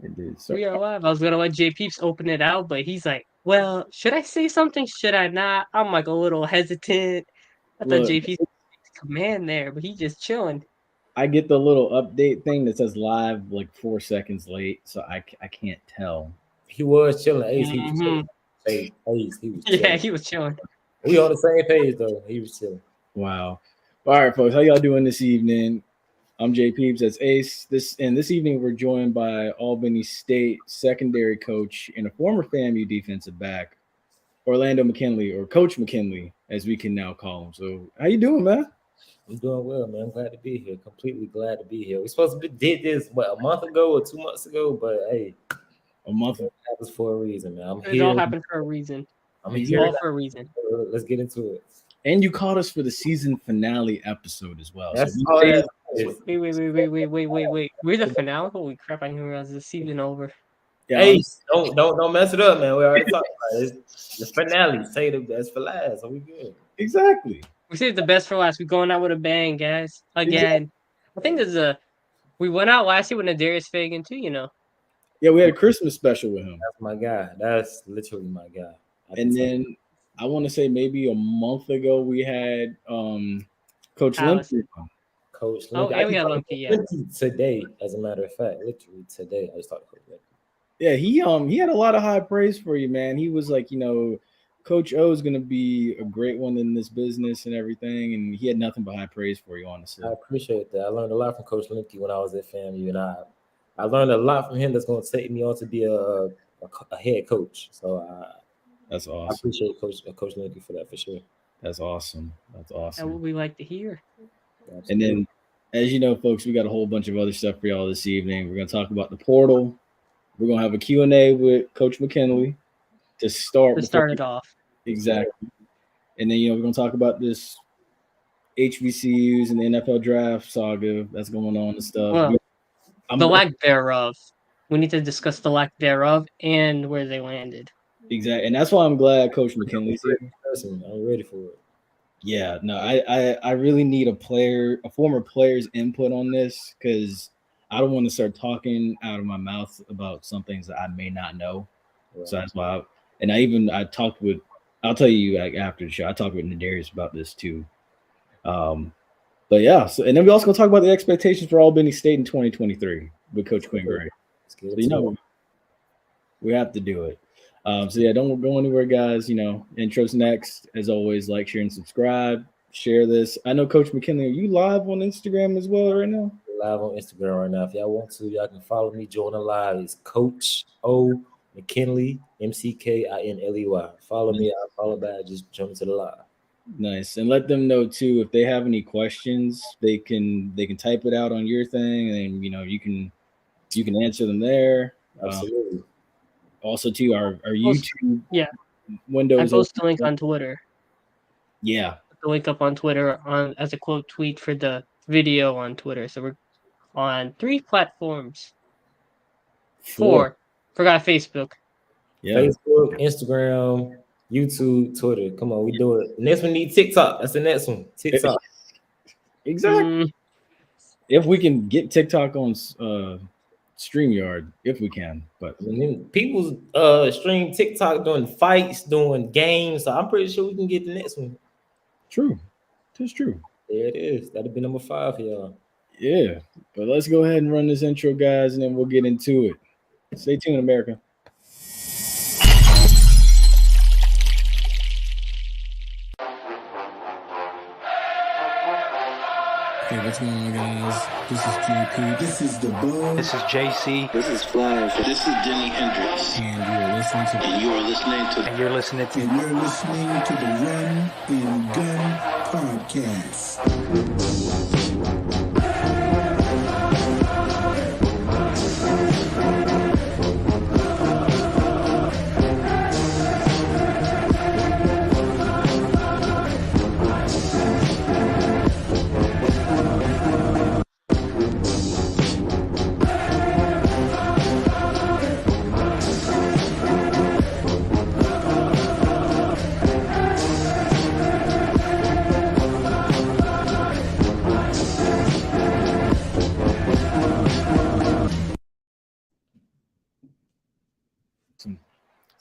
Indeed. So, We are live. I was gonna let JPeeps open it out, but he's like, "Well, should I say something? Should I not?" I'm like a little hesitant. I thought look, JPeeps command there, but he's just chilling. I get the little update thing that says live like 4 seconds late, so I can't tell. He was chilling. Ace, he was Mm-hmm. chilling. Hey, Ace, he was Yeah, chilling. he was chilling. We on the same page though. He was chilling. Wow. All right, folks, how y'all doing this evening? I'm JPeeps. That's Ace. This evening we're joined by Albany State secondary coach and a former FAMU defensive back, Orlando McKinley, or Coach McKinley, as we can now call him. So, how you doing, man? I'm doing well, man. I'm glad to be here. Completely glad to be here. We supposed to did this a month ago or 2 months ago, but hey, A month. That was for a reason, man. I'm It here. all happened for a reason. I'm It's here. all for a reason. Let's get into it. And you called us for the season finale episode as well. That's so all we that saved- is. Wait. We're the finale? Holy crap, I didn't realize the season over. Yeah, Hey, don't mess it up, man. We already talked about it. It's the finale. Say the best for last. So we good. exactly. We saved the best for last. We're going out with a bang, guys. Again. I think we went out last year with Nadarius Fagan too, you know. Yeah, we had a Christmas special with him. That's my guy. That's literally my guy. And then I want to say maybe a month ago we had Coach Alice. Limpy. Coach Oh, Lindsay. yeah, we had Lumpy, yeah. Today, as a matter of fact, literally today, I just talked to Coach Lindsay. Yeah, he had a lot of high praise for you, man. He was like, Coach O is going to be a great one in this business and everything, and he had nothing but high praise for you, honestly. I appreciate that. I learned a lot from Coach Lindsay when I was at FAMU, and I learned a lot from him that's going to take me on to be a head coach. So That's I awesome. appreciate Coach Lindsay for that for sure. That's awesome. That's awesome. That's what we like to hear. Absolutely. And then, as you know, folks, we got a whole bunch of other stuff for y'all this evening. We're going to talk about the portal. We're going to have a Q&A with Coach McKinley to start it off. Exactly. And then, we're going to talk about this HBCUs and the NFL draft saga that's going on and stuff. Well, the lack thereof. We need to discuss the lack thereof and where they landed. Exactly. And that's why I'm glad Coach McKinley's here. I'm ready for it. Yeah, no, I really need a former player's input on this, because I don't want to start talking out of my mouth about some things that I may not know. Right. So that's why I'll tell you after the show, I talked with Nadarius about this too. But yeah, so, and then we also going to talk about the expectations for Albany State in 2023 with Coach Quinn Gray. So, we have to do it. So yeah, don't go anywhere, guys. Intros next. As always, like, share, and subscribe. Share this. I know Coach McKinley, are you live on Instagram as well right now? Live on Instagram right now. If y'all want to, y'all can follow me. Join the live. It's Coach O McKinley, McKinley. Follow me. I'll follow back. Just jump into the live. Nice. And let them know too, if they have any questions, they can type it out on your thing, and you can answer them there. Absolutely. Also, too, our YouTube window. I post the link on Twitter. Yeah. Put the link up on Twitter as a quote tweet for the video on Twitter. So we're on 3 platforms. 4. Forgot Facebook. Yeah. Facebook, Instagram, YouTube, Twitter. Come on, we do it. Next one need TikTok. That's the next one. TikTok. Exactly. If we can get TikTok on StreamYard, if we can, but people stream TikTok doing fights, doing games. So I'm pretty sure we can get the next one. True, that's true. There it is. That'll be number 5 for y'all. Yeah, but let's go ahead and run this intro, guys, and then we'll get into it. Stay tuned, America. Hey, what's going on, guys? This is JP. This is the Bug. This is JC. This is Flash. This is Jimi Hendrix. And you're listening to you're listening to the Run and Gun Podcast.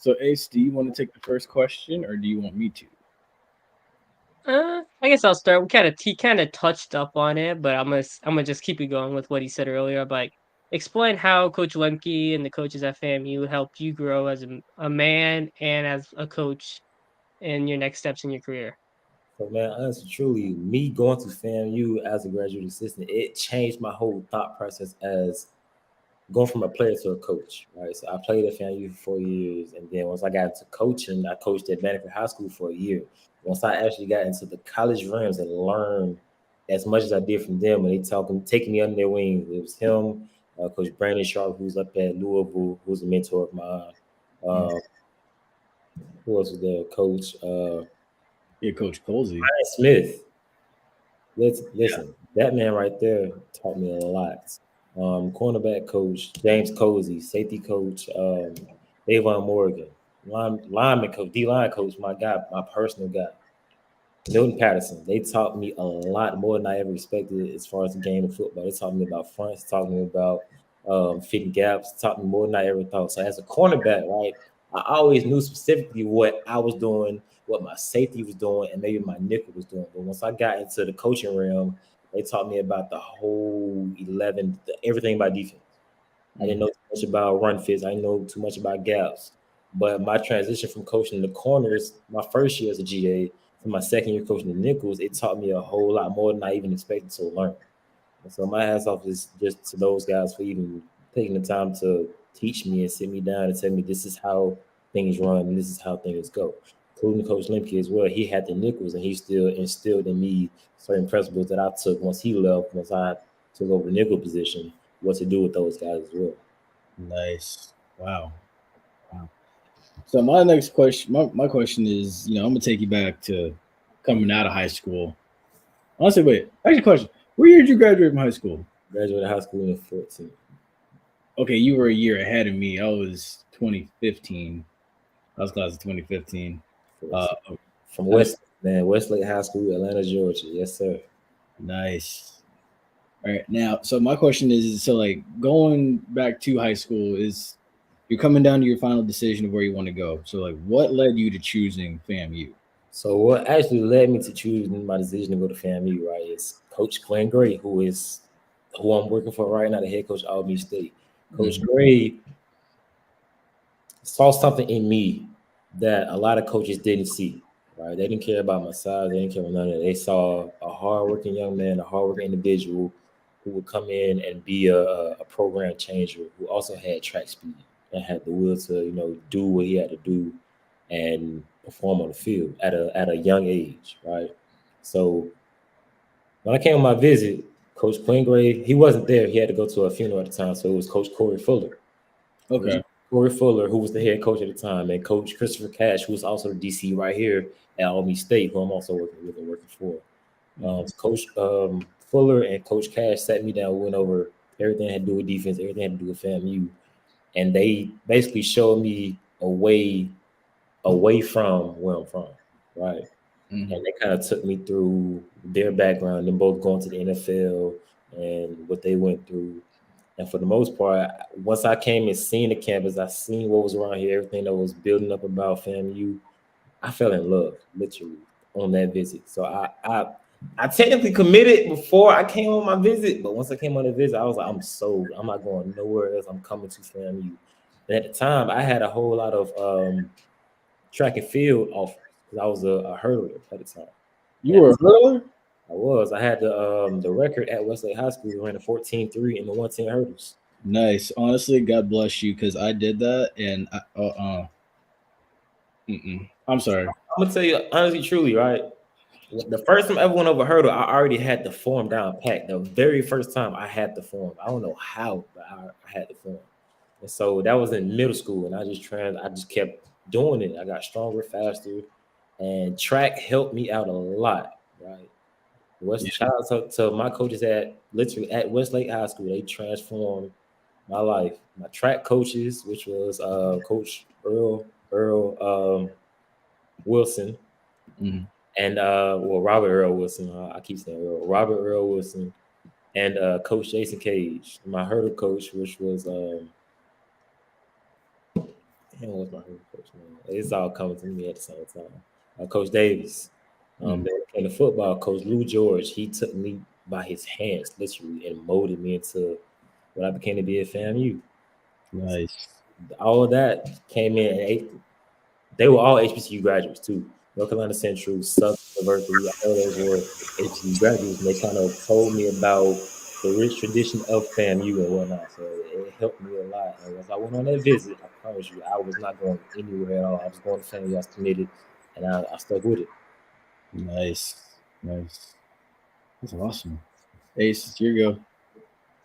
So Ace, do you want to take the first question, or do you want me to? I guess I'll start. He kind of touched up on it, but I'm gonna just keep it going with what he said earlier. But explain how Coach Lemke and the coaches at FAMU helped you grow as a man and as a coach in your next steps in your career. So man, honestly, truly, me going to FAMU as a graduate assistant, it changed my whole thought process as going from a player to a coach, right? So I played at FAMU for 4 years, and then once I got into coaching, I coached at Banneker High School for a year. Once I actually got into the college realms and learned as much as I did from them, and taking me under their wing, it was him, Coach Brandon Sharp, who's up at Louisville, who's a mentor of mine. Who else was there? Coach Coach Colsey. Ryan Smith. Listen, that man right there taught me a lot. Cornerback coach James Cozy, safety coach Davon Morgan, lineman coach, D-line coach, my guy, my personal guy, Milton Patterson. They taught me a lot more than I ever expected as far as the game of football. They taught me about fronts, taught me about fitting gaps, taught me more than I ever thought. So as a cornerback, right, I always knew specifically what I was doing, what my safety was doing, and maybe my nickel was doing. But once I got into the coaching realm, they taught me about the whole 11, everything about defense. I didn't know too much about run fits. I didn't know too much about gaps. But my transition from coaching the corners, my first year as a GA, to my second year coaching the nickels, it taught me a whole lot more than I even expected to learn. And so my hats off is just to those guys for even taking the time to teach me and sit me down and tell me this is how things run and this is how things go. Including Coach Lemke as well. He had the nickels and he still instilled in me certain principles that I took once he left, once I took over the nickel position, what to do with those guys as well. Nice. Wow. So my next question, my question is, I'm gonna take you back to coming out of high school. Honestly, wait, actually, question: what year did you graduate from high school? Graduated high school in 14. Okay, you were a year ahead of me. I was 2015. I was class of 2015. From Westlake High School, Atlanta, Georgia. Yes, sir. Nice. All right, now, so my question is, so like going back to high school is, you're coming down to your final decision of where you want to go. So like, what led you to choosing FAMU? So what actually led me to choosing my decision to go to FAMU, right, is Coach Quinn Gray, who I'm working for right now, the head coach of Albany State. Coach Gray saw something in me that a lot of coaches didn't see, right? They didn't care about my size. They didn't care about none of that. They saw a hardworking young man, a hardworking individual who would come in and be a program changer, who also had track speed and had the will to, do what he had to do and perform on the field at a young age, right? So when I came on my visit, Coach Quinn Gray, he wasn't there. He had to go to a funeral at the time, so it was Coach Corey Fuller. Okay. Corey Fuller, who was the head coach at the time, and Coach Christopher Cash, who was also the DC right here at Albany State, who I'm also working with and working for. Coach Fuller and Coach Cash sat me down, went over everything that had to do with defense, everything that had to do with FAMU, and they basically showed me a way away from where I'm from, right? And they kind of took me through their background, them both going to the NFL and what they went through. And for the most part, once I came and seen the campus, I seen what was around here, everything that was building up about FAMU, I fell in love, literally, on that visit. So I technically committed before I came on my visit, but once I came on the visit, I was like, I'm sold. I'm not going nowhere else. I'm coming to FAMU. And at the time, I had a whole lot of track and field offers because I was a hurdler at the time. You were a hurdler? I was. I had the record at Westlake High School, ran a 14.3 in the 110 hurdles. Nice. Honestly, God bless you, because I did that, and I'm sorry. I'm gonna tell you honestly, truly, right? The first time I ever went over hurdle, I already had the form down packed. The very first time I had the form. I don't know how, but I had the form. And so that was in middle school, and I just kept doing it. I got stronger, faster, and track helped me out a lot, right? Shout out to my coaches at Westlake High School. They transformed my life. My track coaches, which was Coach Earl Wilson, and Robert Earl Wilson. I keep saying Earl. Robert Earl Wilson, and Coach Jason Cage. My hurdle coach, which was Damn, what's my favorite coach, man? It's all coming to me at the same time. Coach Davis. In the football, Coach Lou George, he took me by his hands, literally, and molded me into what I became to be at FAMU. Nice. All of that came in at 8th. They were all HBCU graduates too. North Carolina Central, Southern University, all those were HBCU graduates, and they kind of told me about the rich tradition of FAMU and whatnot. So it helped me a lot. And as I went on that visit, I promise you, I was not going anywhere at all. I was going to FAMU, I was committed, and I stuck with it. Nice. That's awesome. Ace, it's your go.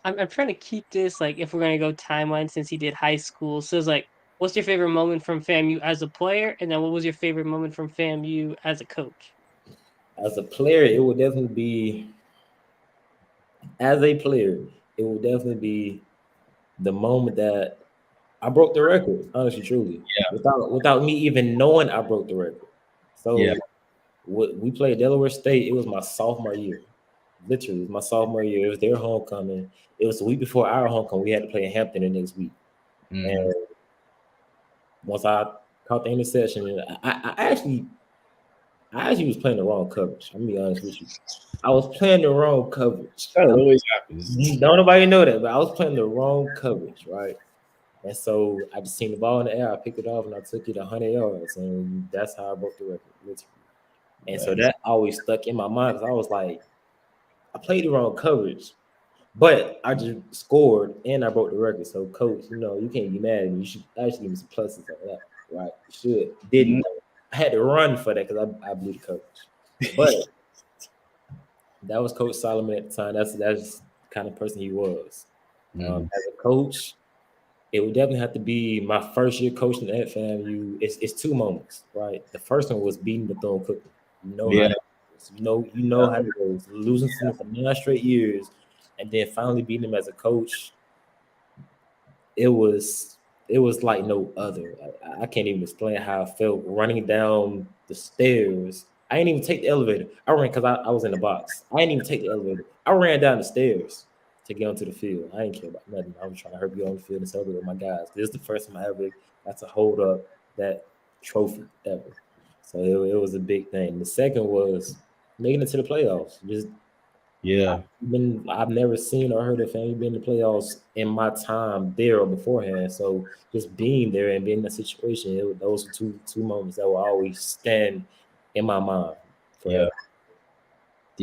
I'm trying to keep this, like, if we're going to go timeline since he did high school. So it's like, what's your favorite moment from FAMU as a player? And then what was your favorite moment from FAMU as a coach? As a player, it would definitely be, the moment that I broke the record, honestly, truly. Yeah. Without me even knowing I broke the record. So Yeah. We played Delaware State. It was my sophomore year. Literally, it was my sophomore year. It was their homecoming. It was the week before our homecoming. We had to play in Hampton the next week. And once I caught the interception, I actually was playing the wrong coverage. I'm gonna be honest with you. I was playing the wrong coverage. That always happens. Don't nobody know that, but I was playing the wrong coverage, right? And so I just seen the ball in the air. I picked it off and I took it 100 yards, and that's how I broke the record, literally. And so that always stuck in my mind because I was like, I played the wrong coverage, but I just scored and I broke the record. So, coach, you can't be mad at me. You should actually give me some pluses on that, right? You should. Didn't. I had to run for that because I blew the coverage. But that was Coach Solomon at the time. That's the kind of person he was. As a coach, it would definitely have to be my first year coaching at FAMU. It's two moments, right? The first one was beating Bethune-Cookman. How that goes. You know how it goes. Losing to them for 9 straight years, and then finally beating them as a coach. It was like no other. I can't even explain how I felt running down the stairs. I didn't even take the elevator. I ran because I was in the box. I didn't even take the elevator. I ran down the stairs to get onto the field. I didn't care about nothing. I was trying to hurry on the field and celebrate with my guys. This is the first time I ever got to hold up that trophy ever. So it was a big thing. The second was making it to the playoffs. I've never seen or heard of FAMU being in the playoffs in my time there or beforehand. So just being there and being in that situation, those are two moments that will always stand in my mind forever.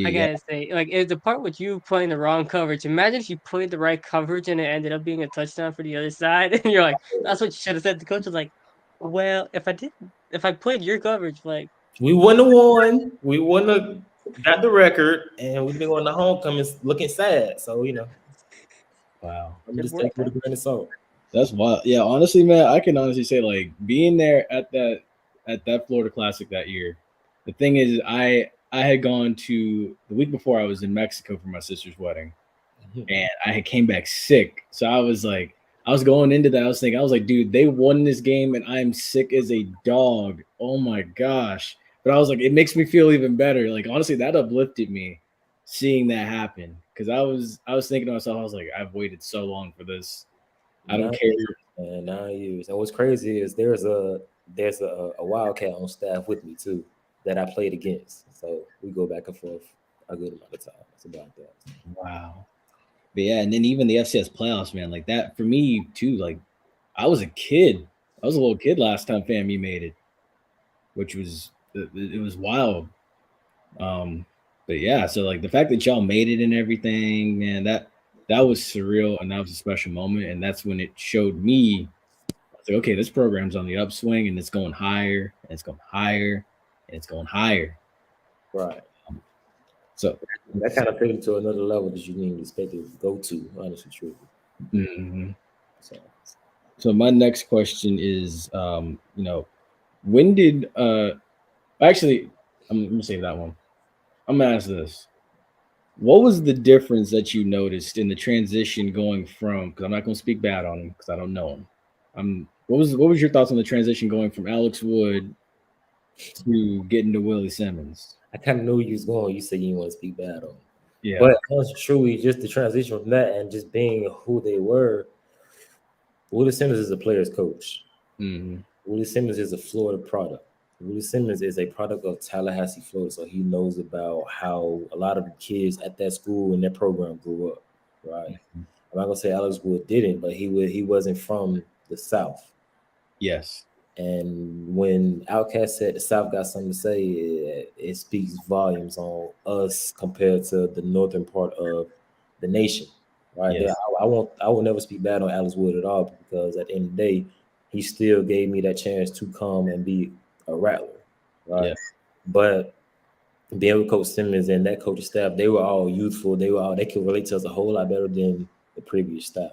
I gotta say, like, the part with you playing the wrong coverage. Imagine if you played the right coverage and it ended up being a touchdown for the other side, and you're like, "That's what you should have said." The coach was like, "Well, if I played your coverage, like, we wouldn't have won. We wouldn't have got the record, and we'd be going to homecoming looking sad." So wow, I'm just taking it with a grain of salt. That's wild. Yeah, honestly, man, I can honestly say, like, being there at that Florida Classic that year. The thing is, I had gone to the week before. I was in Mexico for my sister's wedding, and I had came back sick. So I was like, I was going into that. I was like, dude, they won this game, and I'm sick as a dog. Oh my gosh! But I was like, it makes me feel even better. Like, honestly, that uplifted me seeing that happen because I was thinking to myself, I was like, I've waited so long for this. I don't care. 9 years. And what's crazy is there's a Wildcat on staff with me too that I played against. So we go back and forth a good amount of time. It's about that. Wow. But yeah, and then even the FCS playoffs, man, like that for me too. Like I was a kid. I was a little kid last time FAMU made it, which was it was wild. But yeah, so like the fact that y'all made it and everything, man, that was surreal and that was a special moment. And that's when it showed me, I was like, okay, this program's on the upswing and it's going higher and it's going higher and it's going higher. Right. So that kind of took it to another level that you didn't expect it to go to, honestly, truly. Mm-hmm. So my next question is, when did actually I'm gonna save that one. I'm gonna ask this. What was the difference that you noticed in the transition going from, because I'm not gonna speak bad on him because I don't know him. What was your thoughts on the transition going from Alex Wood to getting to Willie Simmons? I kind of knew you was going. You said you didn't want to speak bad on him. Yeah. But honestly, truly, just the transition from that and just being who they were. Willie Simmons is a player's coach. Willie Simmons is a Florida product. Willie Simmons is a product of Tallahassee, Florida, so he knows about how a lot of the kids at that school and that program grew up, right? I'm not gonna say Alex Wood didn't, but he wasn't from the South. Yes. And when Outkast said the South got something to say, it speaks volumes on us compared to the northern part of the nation, right? Yes. I will never speak bad on Alex Wood at all, because at the end of the day, he still gave me that chance to come and be a rattler, right? Yes. But being with Coach Simmons and that coaching staff, they were all youthful. They could relate to us a whole lot better than the previous staff,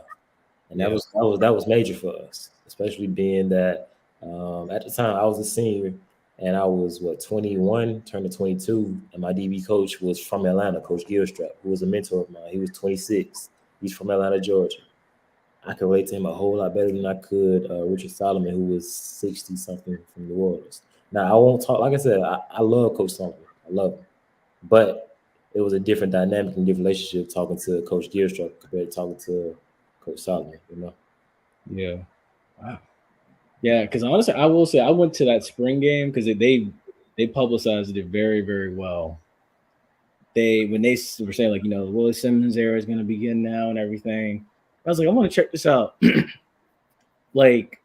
and that was major for us, especially being that at the time I was a senior and I was 21, turning 22, and my DB coach was from Atlanta, Coach Gilstrap, who was a mentor of mine. He was 26. He's from Atlanta, Georgia. I could relate to him a whole lot better than I could Richard Solomon, who was 60-something from New Orleans. Now, I won't talk. Like I said, I love Coach Solomon. I love him. But it was a different dynamic and different relationship talking to Coach Gilstrap compared to talking to Coach Solomon, you know? Yeah. Wow. Yeah, because honestly, I will say I went to that spring game because they publicized it very, very well. When they were saying, like, the Willie Simmons era is going to begin now and everything, I was like, I want to check this out. Like,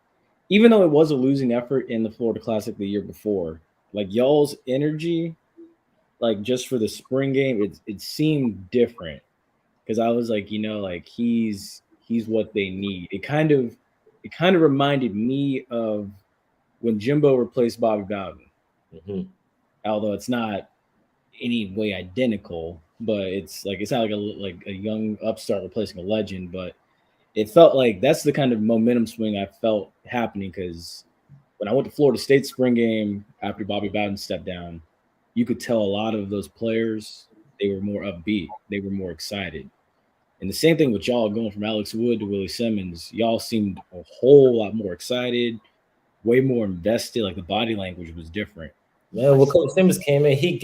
even though it was a losing effort in the Florida Classic the year before, like, y'all's energy, like, just for the spring game, it seemed different, because I was like, like, he's what they need. It kind of reminded me of when Jimbo replaced Bobby Bowden. Although it's not any way identical, but it's not like a young upstart replacing a legend, but it felt like that's the kind of momentum swing I felt happening, because when I went to Florida State spring game after Bobby Bowden stepped down, you could tell a lot of those players, they were more upbeat. They were more excited. And the same thing with y'all going from Alex Wood to Willie Simmons. Y'all seemed a whole lot more excited, way more invested. Like, the body language was different. Man, when Coach Simmons came in, he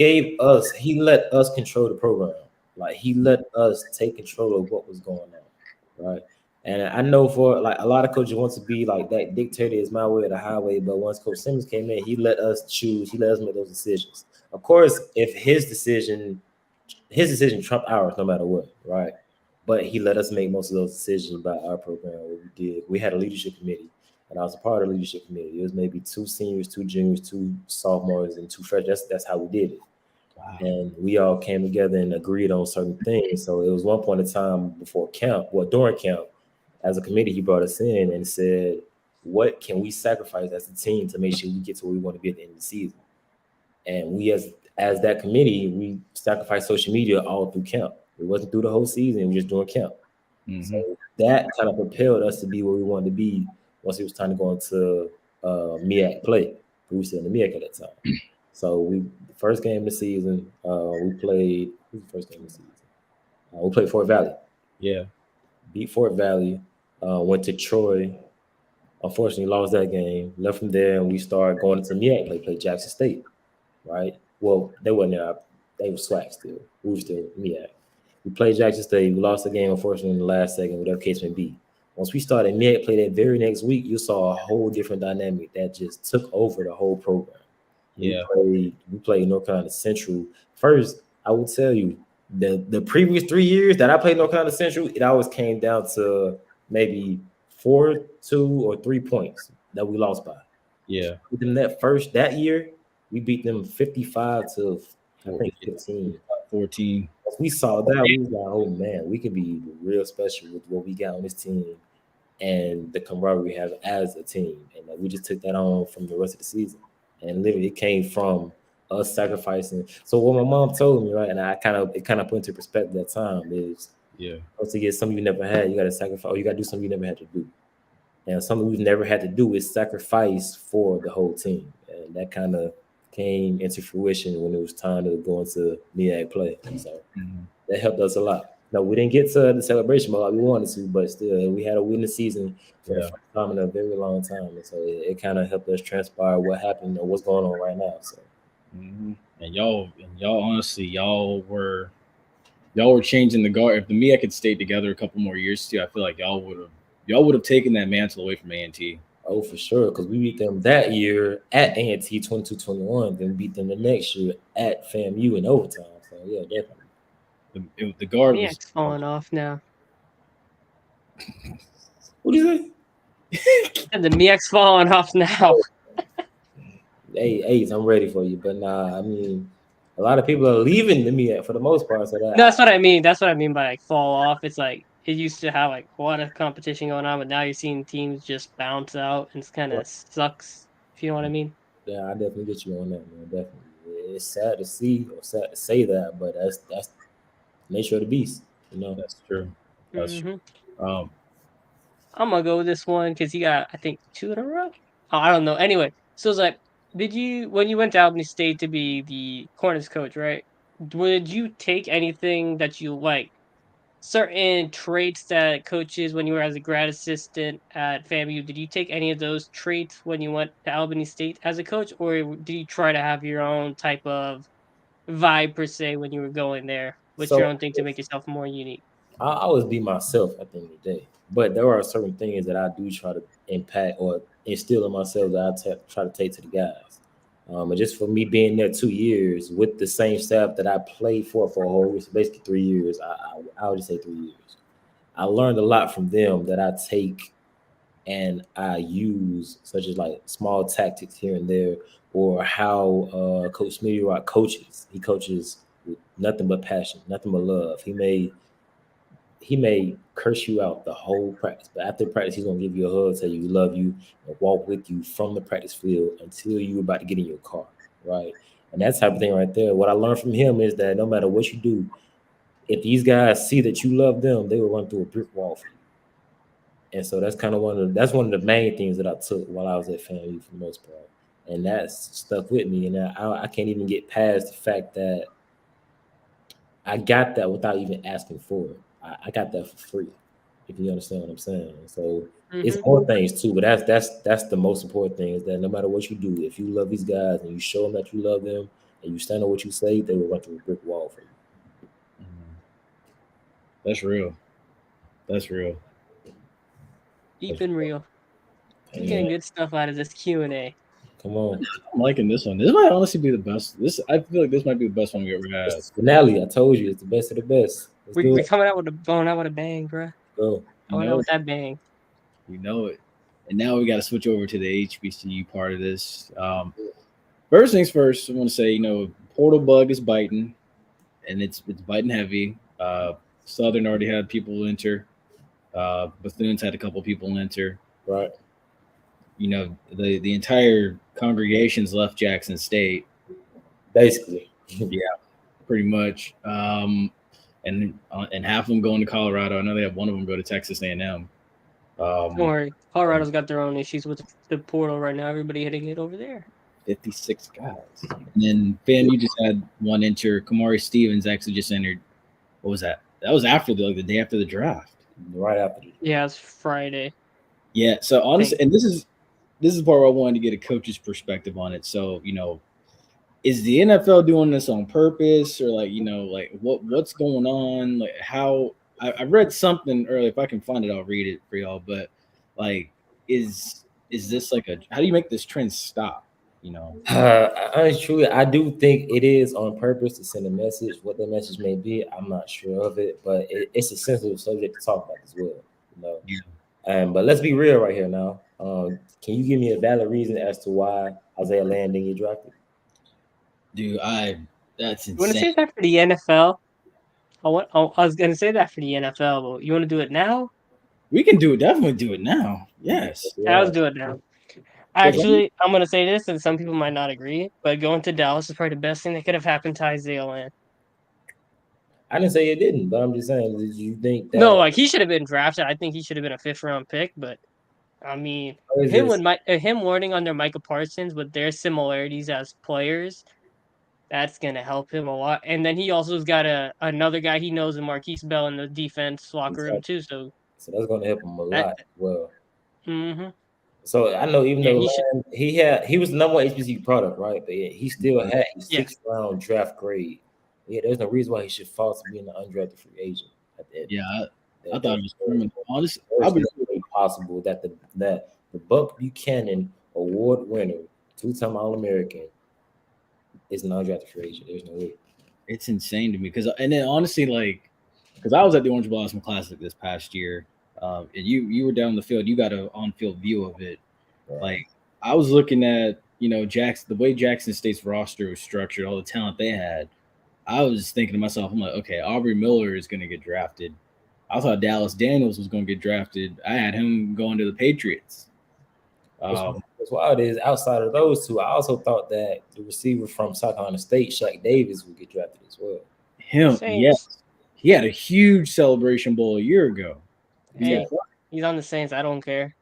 let us control the program. Like, he let us take control of what was going on, right? And I know for like a lot of coaches want to be like that dictator is my way or the highway, but once Coach Simmons came in, he let us choose. He let us make those decisions. Of course, if his decision trumped ours no matter what, right? But he let us make most of those decisions about our program, what we did. We had a leadership committee, and I was a part of the leadership committee. It was maybe 2 seniors, 2 juniors, 2 sophomores, and 2 freshmen. That's how we did it. Wow. And we all came together and agreed on certain things. So it was one point in time before camp, during camp, as a committee, he brought us in and said, what can we sacrifice as a team to make sure we get to where we want to be at the end of the season? And we, as that committee, we sacrificed social media all through camp. It wasn't through the whole season. It was just during camp. So that kind of propelled us to be where we wanted to be once it was time to go into MEAC play. We were still in the MEAC at that time. So the first game of the season, we played – who's the first game of the season? We played Fort Valley. Yeah. Beat Fort Valley, went to Troy. Unfortunately, lost that game. Left from there, and we started going into MEAC play Jackson State, right? Well, they wasn't there. They were SWAC still. We were still MEAC. We played Jackson State. We lost the game, unfortunately, in the last second, whatever case may be. Once we started MEAC play that very next week, you saw a whole different dynamic that just took over the whole program. Yeah. We played North Carolina Central. First, I will tell you, the previous 3 years that I played North Carolina Central, it always came down to maybe 4, 2, or 3 points that we lost by. Yeah. With them that year, we beat them 55 to I think 15. 14. We saw that, we was like, oh man, we could be real special with what we got on this team and the camaraderie we have as a team. And we just took that on from the rest of the season. And literally it came from us sacrificing. So what my mom told me, right, and it kind of put into perspective that time is, to get something you never had, you got to sacrifice, or you got to do something you never had to do. And something we've never had to do is sacrifice for the whole team. And that kind of came into fruition when it was time to go into MEAC play. So that helped us a lot. Now, we didn't get to the celebration like we wanted to, but still, we had a winning season for the first time in a very long time. And so it kind of helped us transpire what happened or what's going on right now. So. And y'all honestly, y'all were changing the guard. If the MEAC had stayed together a couple more years too, I feel like y'all would have taken that mantle away from A&T. Oh, for sure, because we beat them that year at A&T 22-21, then beat them the next year at FAMU in overtime. So yeah, definitely. The guard was Miak's falling off now. What do you say? And the Miak's falling off now. Hey, I'm ready for you, but nah, I mean, a lot of people are leaving the MEAC for the most part. So No, that's what I mean. That's what I mean by like fall off. It's like it used to have like a lot of competition going on, but now you're seeing teams just bounce out, and it's kind of sucks. If you know what I mean. Yeah, I definitely get you on that, man. Definitely, it's sad to see or sad to say that, but that's the nature of the beast. You know, that's true. That's true. I'm gonna go with this one because he got, I think, 2 in a row. Oh, I don't know. Anyway, so it's like, when you went to Albany State to be the corners coach, right? Would you take anything that you like, certain traits that coaches when you were as a grad assistant at FAMU? Did you take any of those traits when you went to Albany State as a coach, or did you try to have your own type of vibe per se when you were going there with your own thing to make yourself more unique? I always be myself at the end of the day, but there are certain things that I do try to impact or instill in myself that I try to take to the guys. And just for me being there 2 years with the same staff that I played for a whole year, so basically 3 years, I would just say 3 years. I learned a lot from them that I take and I use, such as like small tactics here and there, or how Coach Smitty coaches. He coaches with nothing but passion, nothing but love. He may curse you out the whole practice, but after practice, he's gonna give you a hug, tell you he love you, and walk with you from the practice field until you're about to get in your car, right? And that type of thing right there. What I learned from him is that no matter what you do, if these guys see that you love them, they will run through a brick wall for you. And so that's kind of one of the main things that I took while I was at FAMU for the most part, and that's stuck with me. And I can't even get past the fact that I got that without even asking for it. I got that for free, if you understand what I'm saying. So it's more things too, but that's the most important thing, is that no matter what you do, if you love these guys and you show them that you love them and you stand on what you say, they will run through a brick wall for you. That's real. That's real. Deep and real. You're getting good stuff out of this Q&A. Come on. I'm liking this one. This might honestly be the best. I feel like this might be the best one we ever had. Finale, I told you, it's the best of the best. We're coming out with a bang, bro. Go. Coming out with that bang. We know it. And now we got to switch over to the HBCU part of this. First things first, I want to say, portal bug is biting, and it's biting heavy. Southern already had people enter. Bethune's had a couple people enter. Right. The entire congregation's left Jackson State. Basically. Yeah, pretty much. And half of them going to Colorado. I know they have one of them go to Texas A&M. Don't worry. Colorado's got their own issues with the portal right now. Everybody hitting it over there. 56 guys. And then FAMU just had one enter. Kamari Stevens actually just entered. What was that? That was after the day after the draft. Right after. Yeah, it's Friday. Yeah. So honestly, and this is the part where I wanted to get a coach's perspective on it. So, is the NFL doing this on purpose, or what's going on? Like, how I read something earlier. If I can find it, I'll read it for y'all. But is this how do you make this trend stop? Truly, I do think it is on purpose to send a message. What that message may be, I'm not sure of it, but it's a sensitive subject to talk about as well. Yeah. But let's be real right here now. Can you give me a valid reason as to why Isaiah Land didn't get drafted? Dude, that's insane. You want to say that for the NFL? I was going to say that for the NFL, but you want to do it now? We can definitely do it now. Yes. Yeah. Let's do it now. Actually, I'm going to say this, and some people might not agree, but going to Dallas is probably the best thing that could have happened to Isaiah Land. I didn't say it didn't, but I'm just saying, did you think that? No, he should have been drafted. I think he should have been a 5th-round pick, but I mean, him learning under Micah Parsons with their similarities as players, that's going to help him a lot. And then he also has got another guy he knows in Marquise Bell in the defense locker room too. So that's going to help him a lot as well. Mm-hmm. So I know even though he was the number one HBCU product, right? But he still had a 6th-round draft grade. Yeah, there's no reason why he should fall to being an undrafted free agent. I thought it was criminal. Honestly, it's really possible that the Buck Buchanan Award winner, 2-time All-American, is an undrafted free agent. There's no way. It's insane to me and then honestly, like, because I was at the Orange Blossom Classic this past year, and you were down the field. You got an on-field view of it. Right. Like, I was looking at the way Jackson State's roster was structured, all the talent they had. I was thinking to myself, I'm like, okay, Aubrey Miller is going to get drafted. I thought Dallas Daniels was going to get drafted. I had him going to the Patriots. What's wild is outside of those two, I also thought that the receiver from South Carolina State, Shaq Davis, would get drafted as well. Yes. He had a huge Celebration Bowl a year ago. Hey, he's on the Saints. I don't care.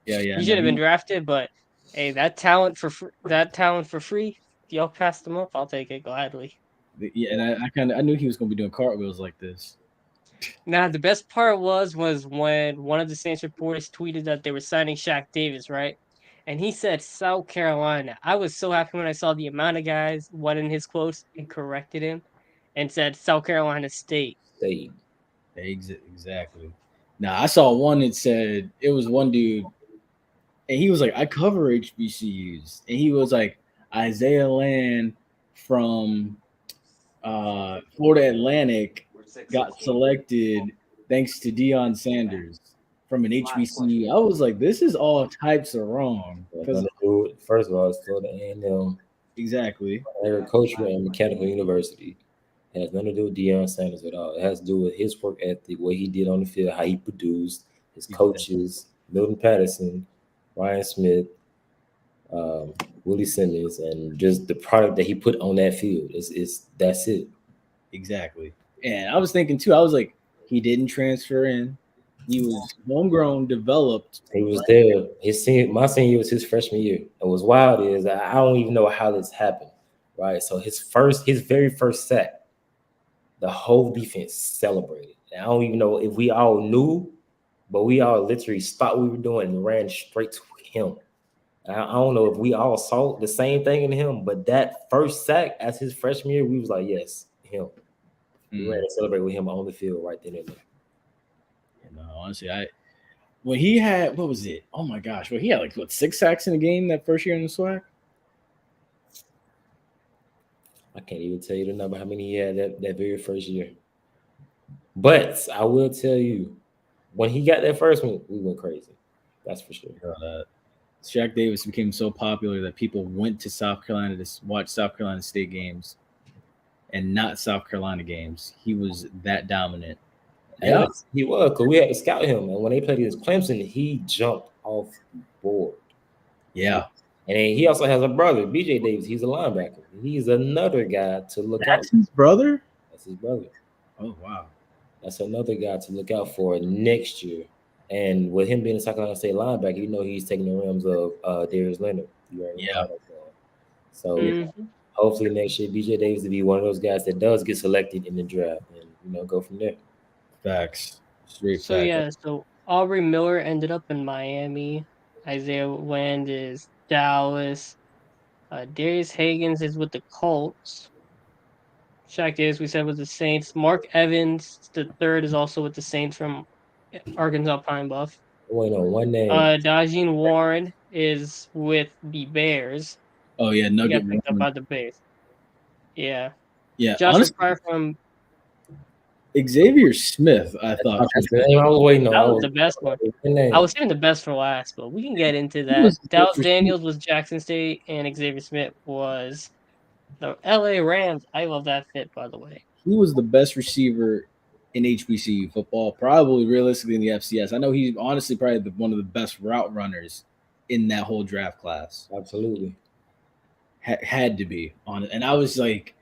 Yeah. He should have been drafted, but hey, that talent for free. If y'all passed him up, I'll take it gladly. Yeah, and I knew he was going to be doing cartwheels like this. Now, the best part was when one of the Saints reporters tweeted that they were signing Shaq Davis, right? And he said South Carolina. I was so happy when I saw the amount of guys, what in his quotes, and corrected him and said South Carolina State. Exactly. Now, I saw one that said, it was one dude, and he was like, I cover HBCUs. And he was like, Isaiah Land from Florida Atlantic got selected thanks to Deion Sanders from an HBCU. I was like, this is all types of wrong. First of all, it's Florida A&M. Exactly. Agricultural and Mechanical University. It has nothing to do with Deion Sanders at all. It has to do with his work ethic, what he did on the field, how he produced, his coaches, Milton Patterson, Ryan Smith, Willie Simmons, and just the product that he put on that field. That's it. Exactly. And I was thinking too, I was like, he didn't transfer in. He was homegrown, developed. He was there. My senior year was his freshman year. And what's wild is I don't even know how this happened. Right. So his very first sack, the whole defense celebrated. And I don't even know if we all knew, but we all literally stopped what we were doing and ran straight to him. I don't know if we all saw the same thing in him, but that first sack as his freshman year, we was like, yes, him. We ran to celebrate with him on the field right then and there. Honestly, when he had, what was it? Oh my gosh, he had 6 sacks in a game that first year in the SWAC? I can't even tell you the number how many he had that very first year. But I will tell you, when he got that first one, we went crazy. That's for sure. Shaq Davis became so popular that people went to South Carolina to watch South Carolina State games and not South Carolina games. He was that dominant. Yeah, he was, because we had to scout him. And when they played against Clemson, he jumped off the board. Yeah. And he also has a brother, BJ Davis. He's a linebacker. He's another guy to look out for. That's his brother? That's his brother. Oh, wow. That's another guy to look out for next year. And with him being a South Carolina State linebacker, he's taking the realms of Darius Leonard. So hopefully next year, BJ Davis will be one of those guys that does get selected in the draft and go from there. Facts. So Aubrey Miller ended up in Miami. Isaiah Land is Dallas. Darius Higgins is with the Colts. Shaq Davis, we said, with the Saints. Mark Evans, the third, is also with the Saints from Arkansas Pine Bluff. Wait, no, one name. Dajin Warren is with the Bears. Oh, yeah, Nugget. He got picked up by the Bears. Yeah. Yeah. Josh Pryor from Xavier Smith, I thought. That's the name I was waiting on. That was the best one. I was saving the best for last, but we can get into that. Dallas Daniels was Jackson State, and Xavier Smith was the LA Rams. I love that fit, by the way. He was the best receiver in HBCU football, probably realistically in the FCS. I know he's honestly probably one of the best route runners in that whole draft class. Absolutely. Had to be on it. And I was like,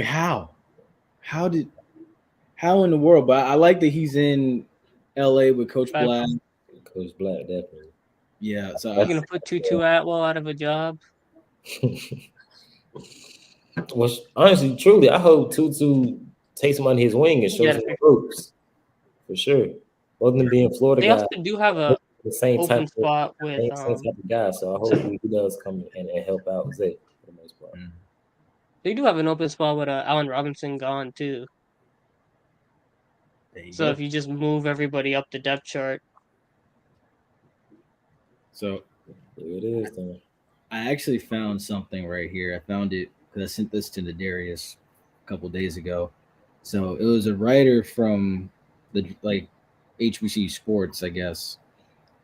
how? How in the world? But I like that he's in LA with Coach Black. Coach Black, definitely. Yeah. So you're gonna put Tutu Atwell out of a job. Well, honestly, truly, I hope Tutu takes him under his wing and shows him the ropes. For sure. Other than being Florida they guy, also do have a the same open type spot with same type of guy. So I hope he does come and help out Zay for the most part. They do have an open spot with Allen Robinson gone too. So if you just move everybody up the depth chart. So There it is, then. I actually found something right here. I found it because I sent this to Darius a couple days ago. So it was a writer from the HBCU Sports, I guess.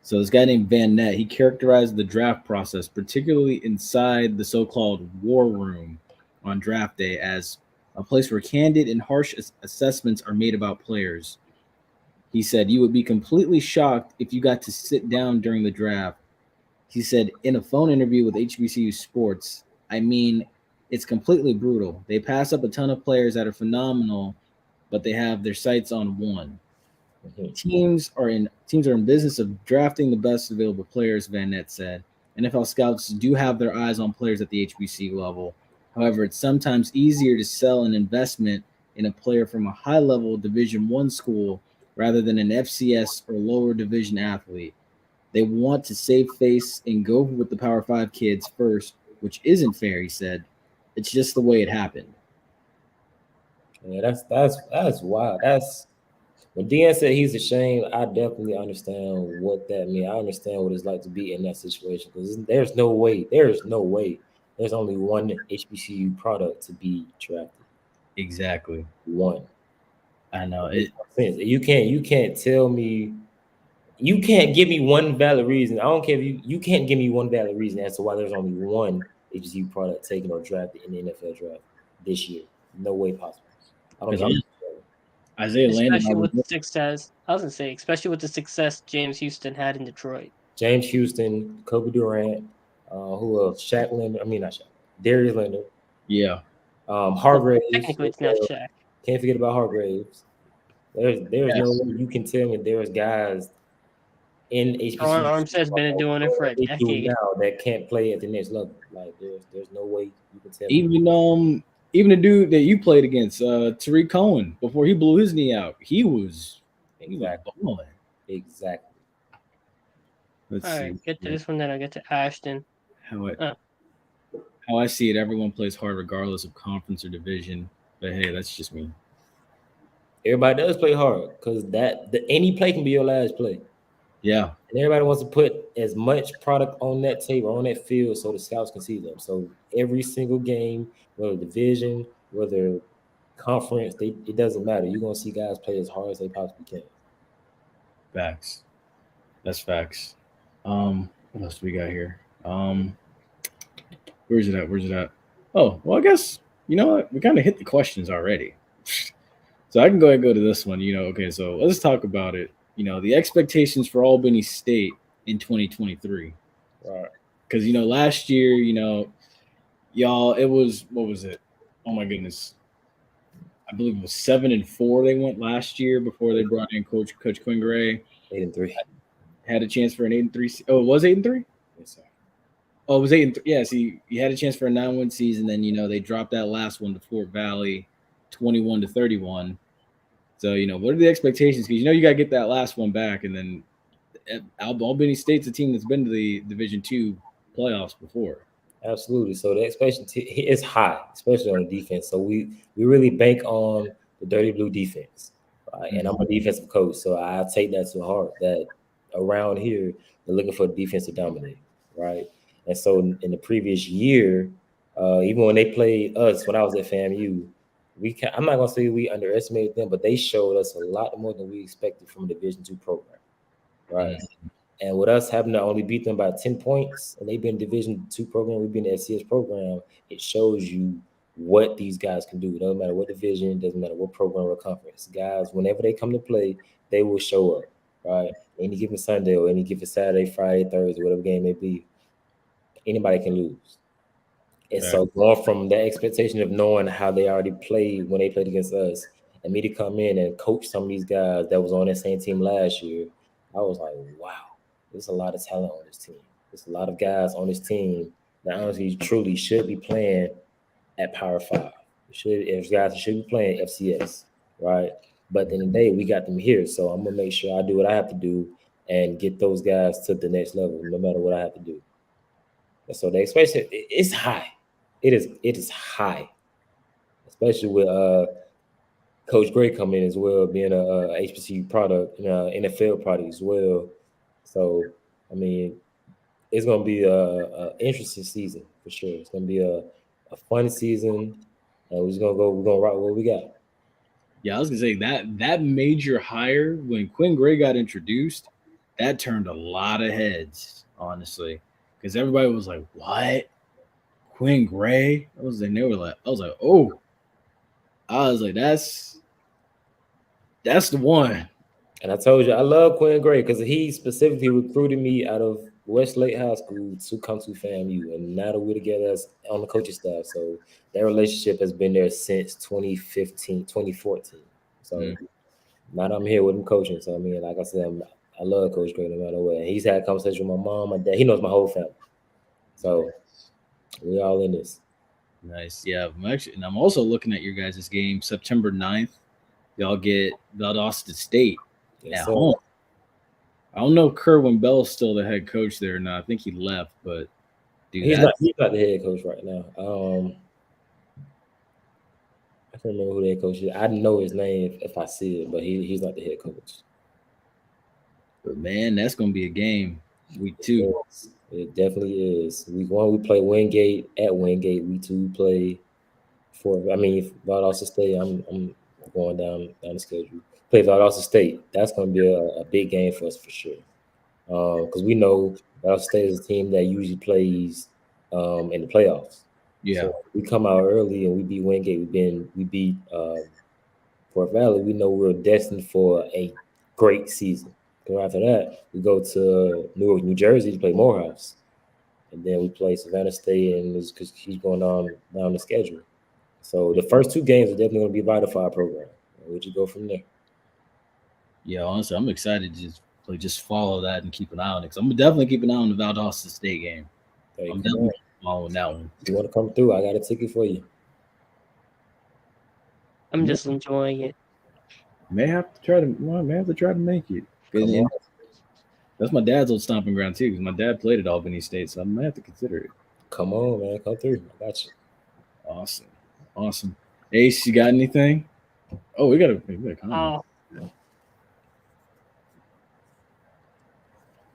So this guy named Van Nett, he characterized the draft process, particularly inside the so-called war room on draft day, as a place where candid and harsh assessments are made about players. He said, "You would be completely shocked if you got to sit down during the draft." He said in a phone interview with HBCU Sports, "I mean, it's completely brutal. They pass up a ton of players that are phenomenal, but they have their sights on one. Mhm. Teams are in business of drafting the best available players," Van Nett said. "NFL scouts do have their eyes on players at the HBC level. However, it's sometimes easier to sell an investment in a player from a high-level Division I school rather than an FCS or lower division athlete. They want to save face and go with the Power 5 kids first, which isn't fair," he said. "It's just the way it happened." Yeah, that's wild. That's when Dan said he's ashamed. I definitely understand what that means. I understand what it's like to be in that situation because there's no way. There's only one HBCU product to be drafted. Exactly. One. I know It it. makes sense. You can't tell me. You can't give me one valid reason. I don't care if you can't give me one valid reason as to why there's only one HBCU product taken or drafted in the NFL draft this year. No way possible. I don't Because care. Isaiah Landon, Especially with the success, I was gonna say, especially with the success James Houston had in Detroit. James Houston, Kobe Durant, who else? Shaq Leonard. I mean, not Shaq. Darius Leonard. yeah, Hargraves. Technically, it's not Shaq. Can't forget about Hargraves. There's Yes. no way you can tell me there's guys in HBCU Armstead's been doing it for a they do decade. now that can't play at the next level. Like there's no way you can tell me. Even the dude that you played against, Tariq Cohen, before he blew his knee out, he was balling. Exactly. Let's All see. right, get to this one, then I'll get to Ashton. How I see it, everyone plays hard regardless of conference or division. But hey, that's just me. Everybody does play hard because any play can be your last play. Yeah. And everybody wants to put as much product on that table, on that field, so the scouts can see them. So every single game, whether division, whether conference, it doesn't matter. You're gonna see guys play as hard as they possibly can. Facts. That's facts. What else do we got here? Where's it at? Oh, well, I guess you know what? We kind of hit the questions already. So I can go ahead and go to this one. Okay, so let's talk about it. The expectations for Albany State in 2023. Right. Because last year, y'all, it was, what was it? Oh my goodness. I believe it was 7-4 they went last year before they brought in Coach Quinn Gray. 8-3. Had a chance for an 8-3. Oh, it was 8-3? Yes, sir. Oh, it was 8-3. Yeah, see, you had a chance for a 9-win season. Then they dropped that last one to Fort Valley, 21-31. So what are the expectations? Because you got to get that last one back, and then Albany State's a team that's been to the Division II playoffs before. Absolutely. So the expectation is high, especially on the defense. So we really bank on the dirty blue defense, right? And I'm a defensive coach, so I take that to heart. That around here, they're looking for the defense to dominate, right? And so in the previous year, even when they played us when I was at FAMU, I'm not gonna say we underestimated them, but they showed us a lot more than we expected from a Division II program, right? Mm-hmm. And with us having to only beat them by 10 points, and they've been Division II program, we've been the FCS program, it shows you what these guys can do. It doesn't matter what division, doesn't matter what program or conference. Guys, whenever they come to play, they will show up, right? Any given Sunday or any given Saturday, Friday, Thursday, whatever game it may be, anybody can lose. And so going from that expectation of knowing how they already played when they played against us, and me to come in and coach some of these guys that was on that same team last year, I was like, wow. There's a lot of talent on this team. There's a lot of guys on this team that honestly, truly should be playing at Power 5. There's guys that should be playing FCS, right? But at the end of the day, we got them here. So I'm going to make sure I do what I have to do and get those guys to the next level, no matter what I have to do. And so the expectation is high. It is high, especially with Coach Gray coming in as well, being a HBCU product, NFL product as well. So, I mean, it's gonna be a interesting season for sure. It's gonna be a fun season, and we're gonna rock what we got. Yeah, I was gonna say that major hire when Quinn Gray got introduced, that turned a lot of heads, honestly, because everybody was like, "What, Quinn Gray?" I was like, "Oh," I was like, "That's the one." And I told you I love Quinn Gray because he specifically recruited me out of Westlake High School to come to FAMU, and now that we're together as on the coaching staff, so that relationship has been there since 2015, 2014. So now that I'm here with him coaching, so I mean, like I said, I love Coach Gray no matter what. And he's had conversations with my mom, my dad. He knows my whole family, so we all in this. Nice, yeah. I'm also looking at your guys' game September 9th. Y'all get Valdosta State at home. I don't know if Kerwin Bell's still the head coach there or not. I think he left, but dude, he's not the head coach right now. I can't remember who the head coach is. I know his name if I see it, but he's not the head coach. But man, that's gonna be a game. Week 2. It definitely is. Week 1 we play Wingate at Wingate. Week 2 we play Valdosta State. I'm going down the schedule. Play Valdosta State. That's going to be a big game for us for sure. Because we know Valdosta State is a team that usually plays in the playoffs. Yeah. So we come out early and we beat Wingate. We beat Fort Valley. We know we're destined for a great season. Because after that, we go to Newark, New Jersey to play Morehouse. And then we play Savannah State, and it's because he's going down the schedule. So the first 2 games are definitely going to be vital for our program. We'll just go from there. Yeah, honestly, I'm excited to just follow that and keep an eye on it. Because I'm definitely keep an eye on the Valdosta State game. I'm definitely following that one. If you want to come through, I got a ticket for you. I'm just enjoying it. May have to try to make it. That's my dad's old stomping ground too, because my dad played at Albany State, so I might have to consider it. Come on, man, come through. I got you. Awesome. Ace, you got anything? Oh, we got a comment. Oh,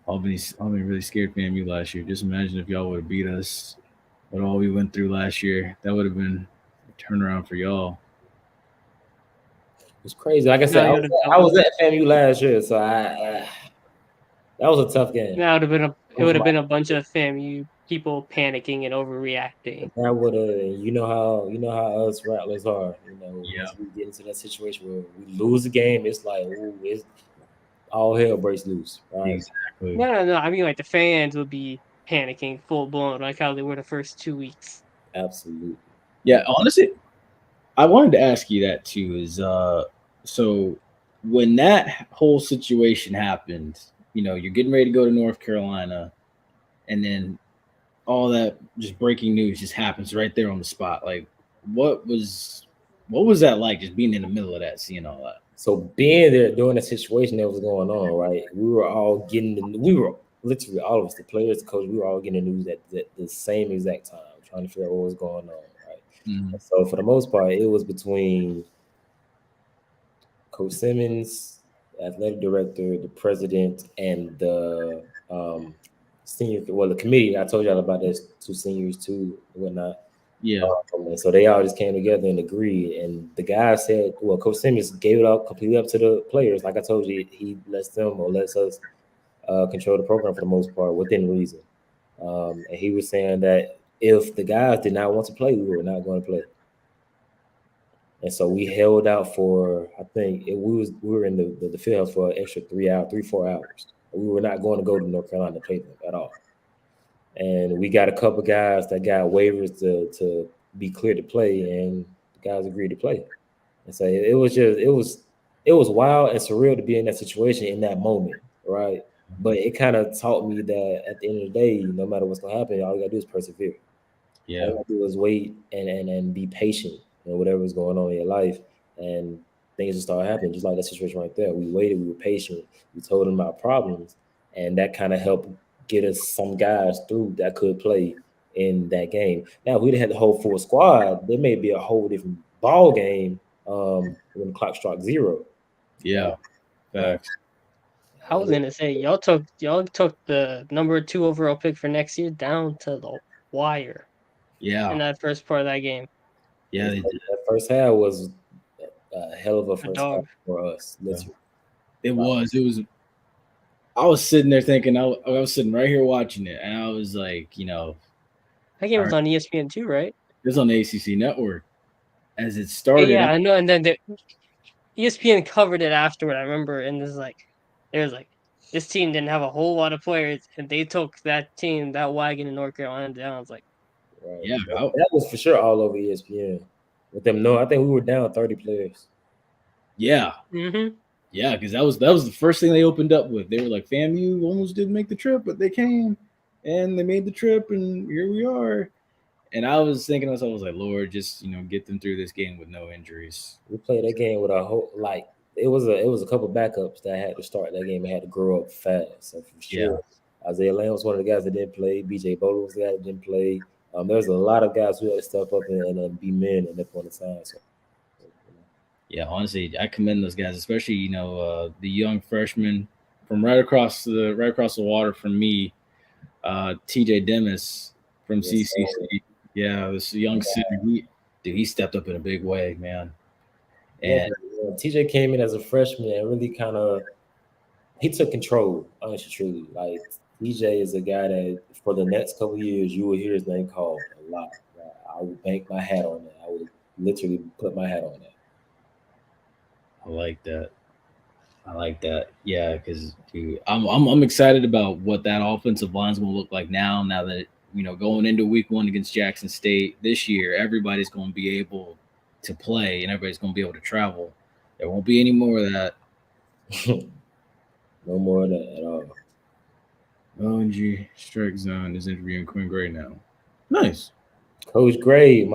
Albany really scared FAMU last year. Just imagine if y'all would have beat us, what all we went through last year. That would have been a turnaround for y'all. It's crazy. Like I said, I was at FAMU last year, so that was a tough game. It would have been a bunch of FAMU people panicking and overreacting. That would have, you know how us Rattlers are. Yeah. Once we get into that situation where we lose the game, it's like, it's all hell breaks loose. Right? Exactly. No. I mean, like the fans would be panicking full blown, like how they were the first 2 weeks. Absolutely. Yeah, honestly, I wanted to ask you that too. Is so when that whole situation happened, you're getting ready to go to North Carolina, and then all that just breaking news just happens right there on the spot. Like, what was that like, just being in the middle of that, seeing all that? So being there during the situation that was going on, right? We were literally all of us, the players, the coach, we were all getting the news at the same exact time, trying to figure out what was going on, right? Mm-hmm. So for the most part, it was between Coach Simmons, athletic director, the president, and the the committee. I told y'all about this, 2 seniors too, and whatnot. Yeah. And so they all just came together and agreed. And the guy said, well, Coach Simmons gave it completely up to the players. Like I told you, he lets us control the program for the most part within reason. And he was saying that if the guys did not want to play, we were not going to play. And so we held out for, I think we were in the field house for an extra 4 hours. We were not going to go to North Carolina to play them at all. And we got a couple guys that got waivers to be clear to play, and the guys agreed to play. And so it was wild and surreal to be in that situation in that moment, right? But it kind of taught me that at the end of the day, no matter what's gonna happen, all you gotta do is persevere. Yeah. All you gotta do is wait and be patient in whatever's going on in your life, and things will start happening. Just like that situation right there. We waited, we were patient, we told them our problems, and that kind of helped get us some guys through that could play in that game. Now, if we'd had the whole full squad, there may be a whole different ball game when the clock struck 0. Yeah, facts. I was gonna say y'all took the number 2 overall pick for next year down to the wire in Yeah, that first part of that game. yeah, they did. That first half was a hell of a first half dog. for us. Literally. It was. I was sitting there thinking. I was sitting right here watching it, and I was like, That game was on ESPN too, right? it was on the ACC network as it Yeah, started. yeah, I know. And then ESPN covered it afterward. I remember, and there's like this team didn't have a whole lot of players, and they took that wagon in North Carolina down. I was like, Right. Yeah, that was for sure all over ESPN. With them, I think we were down 30 players. yeah, mm-hmm. yeah, because that was the first thing they opened up with. They were like, FAMU almost didn't make the trip, but they came, and they made the trip, and here we are. And I was thinking to myself, I was like, Lord, just get them through this game with no injuries. We played that game with a whole it was a couple backups that had to start that game and had to grow up fast. So for sure, Isaiah Lamb was one of the guys that didn't play. BJ Bowler was the guy that didn't play. There's a lot of guys who had to step up and be men at that point in time. So, Yeah, honestly, I commend those guys, especially the young freshman from right across the water from me, TJ Demis from CCC. Yeah, this young center, he stepped up in a big way, man. And TJ came in as a freshman and really he took control, honestly, truly. Like TJ is a guy that for the next couple of years you will hear his name called a lot. I would bank my hat on that. I would literally put my hat on that. I like that. Yeah, because I'm excited about what that offensive line's gonna look like now that going into week 1 against Jackson State this year, everybody's gonna be able to play and everybody's gonna be able to travel. There won't be any more of that. No more of that at all. ONG Strike Zone is interviewing Quinn Gray now. Nice. Coach Gray,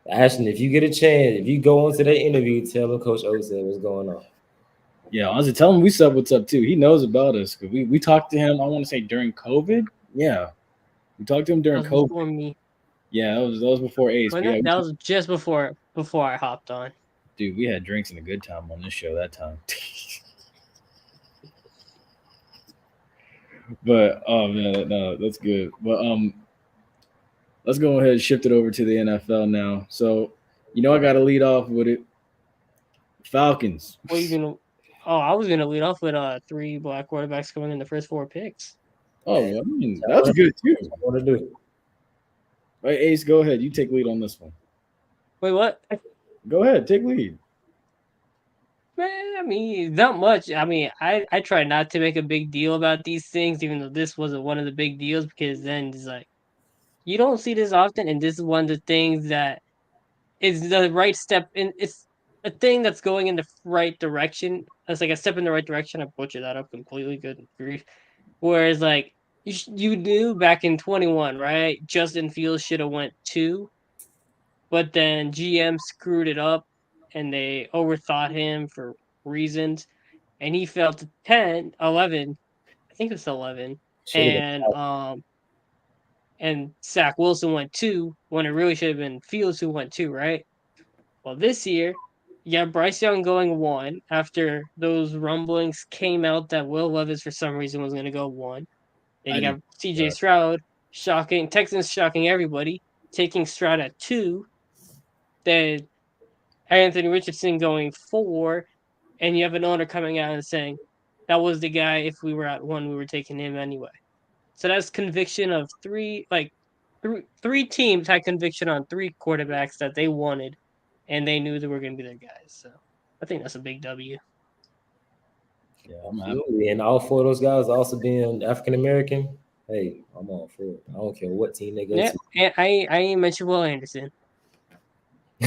Ashton, if you get a chance, if you go into that interview, tell him Coach O said what's going on. Yeah, honestly, tell him we said what's up too. He knows about us because we talked to him. I want to say during COVID. Yeah, we talked to him during COVID. Before me. Yeah, that was before Ace. That was just before I hopped on. Dude, we had drinks and a good time on this show that time. But oh man, no, that's good. But let's go ahead and shift it over to the NFL now. So, I got to lead off with it. Falcons. What are you gonna? Oh, I was gonna lead off with 3 black quarterbacks going in the first 4 picks. Oh, well, I mean, that's good too. I want to do. All right, Ace, go ahead. You take lead on this one. Wait, what? Go ahead, take lead. Man, I mean, not much. I mean, I try not to make a big deal about these things, even though this wasn't one of the big deals, because then it's like you don't see this often, and this is one of the things that is the right step in. It's a thing that's going in the right direction. It's like a step in the right direction. I butchered that up completely. Good grief. Whereas, like you knew back in 21, right? Justin Fields should have went 2, but then GM screwed it up, and they overthought him for reasons, and he fell to 11. I think it's 11, and Zach Wilson went 2 when it really should have been Fields who went 2, right? Well, this year, you have Bryce Young going 1 after those rumblings came out that Will Levis for some reason was going to go 1. Then you got CJ Stroud Texans shocking everybody, taking Stroud at 2. Then Anthony Richardson going 4, and you have an owner coming out and saying that was the guy. If we were at 1, we were taking him anyway. So that's conviction of 3. Like 3 teams had conviction on 3 quarterbacks that they wanted, and they knew they were going to be their guys. So I think that's a big W. Yeah, absolutely. And all 4 of those guys also being African American. Hey, I'm all for it. I don't care what team they go to. And I ain't mentioned Will Anderson.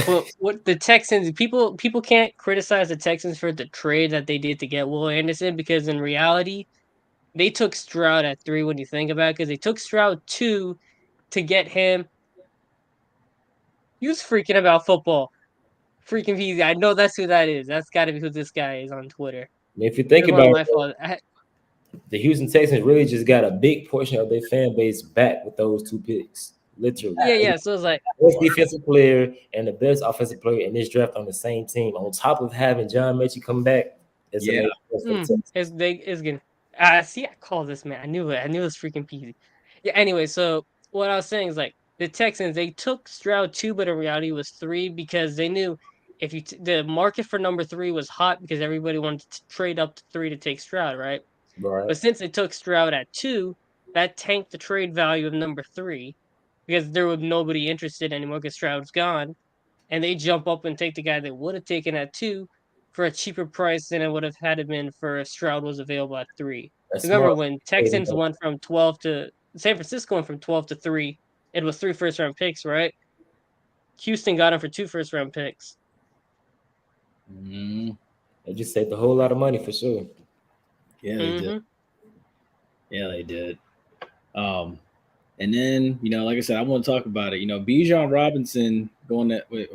But what the Texans, people can't criticize the Texans for the trade that they did to get Will Anderson, because in reality, they took Stroud at 3 when you think about it, because they took Stroud 2 to get him. He was freaking about football. Freaking easy. I know that's who that is. That's got to be who this guy is on Twitter. If you think about it, the Houston Texans really just got a big portion of their fan base back with those 2 picks. Literally. Yeah. So it's like the best defensive player and the best offensive player in this draft on the same team, on top of having John Mechie come back It's Yeah. It's good. See, I called this, man. I knew it. I knew it was freaking peasy. Yeah. Anyway, so what I was saying is like the Texans, they took Stroud 2, but in reality it was 3 because they knew if the market for number 3 was hot because everybody wanted to trade up to 3 to take Stroud, right? Right. But since they took Stroud at 2, that tanked the trade value of number 3 because there was nobody interested anymore because Stroud's gone, and they jump up and take the guy they would have taken at 2 for a cheaper price than it would have had it been for if Stroud was available at 3. That's Remember smart. when Texans went from 12 to San Francisco went from 12 to 3, it was 3 first-round picks, right? Houston got him for 2 first-round picks. Mm-hmm. They just saved a whole lot of money for sure. Yeah, they did. Yeah, they did. And then, like I said, I want to talk about it. Bijan Robinson going that way.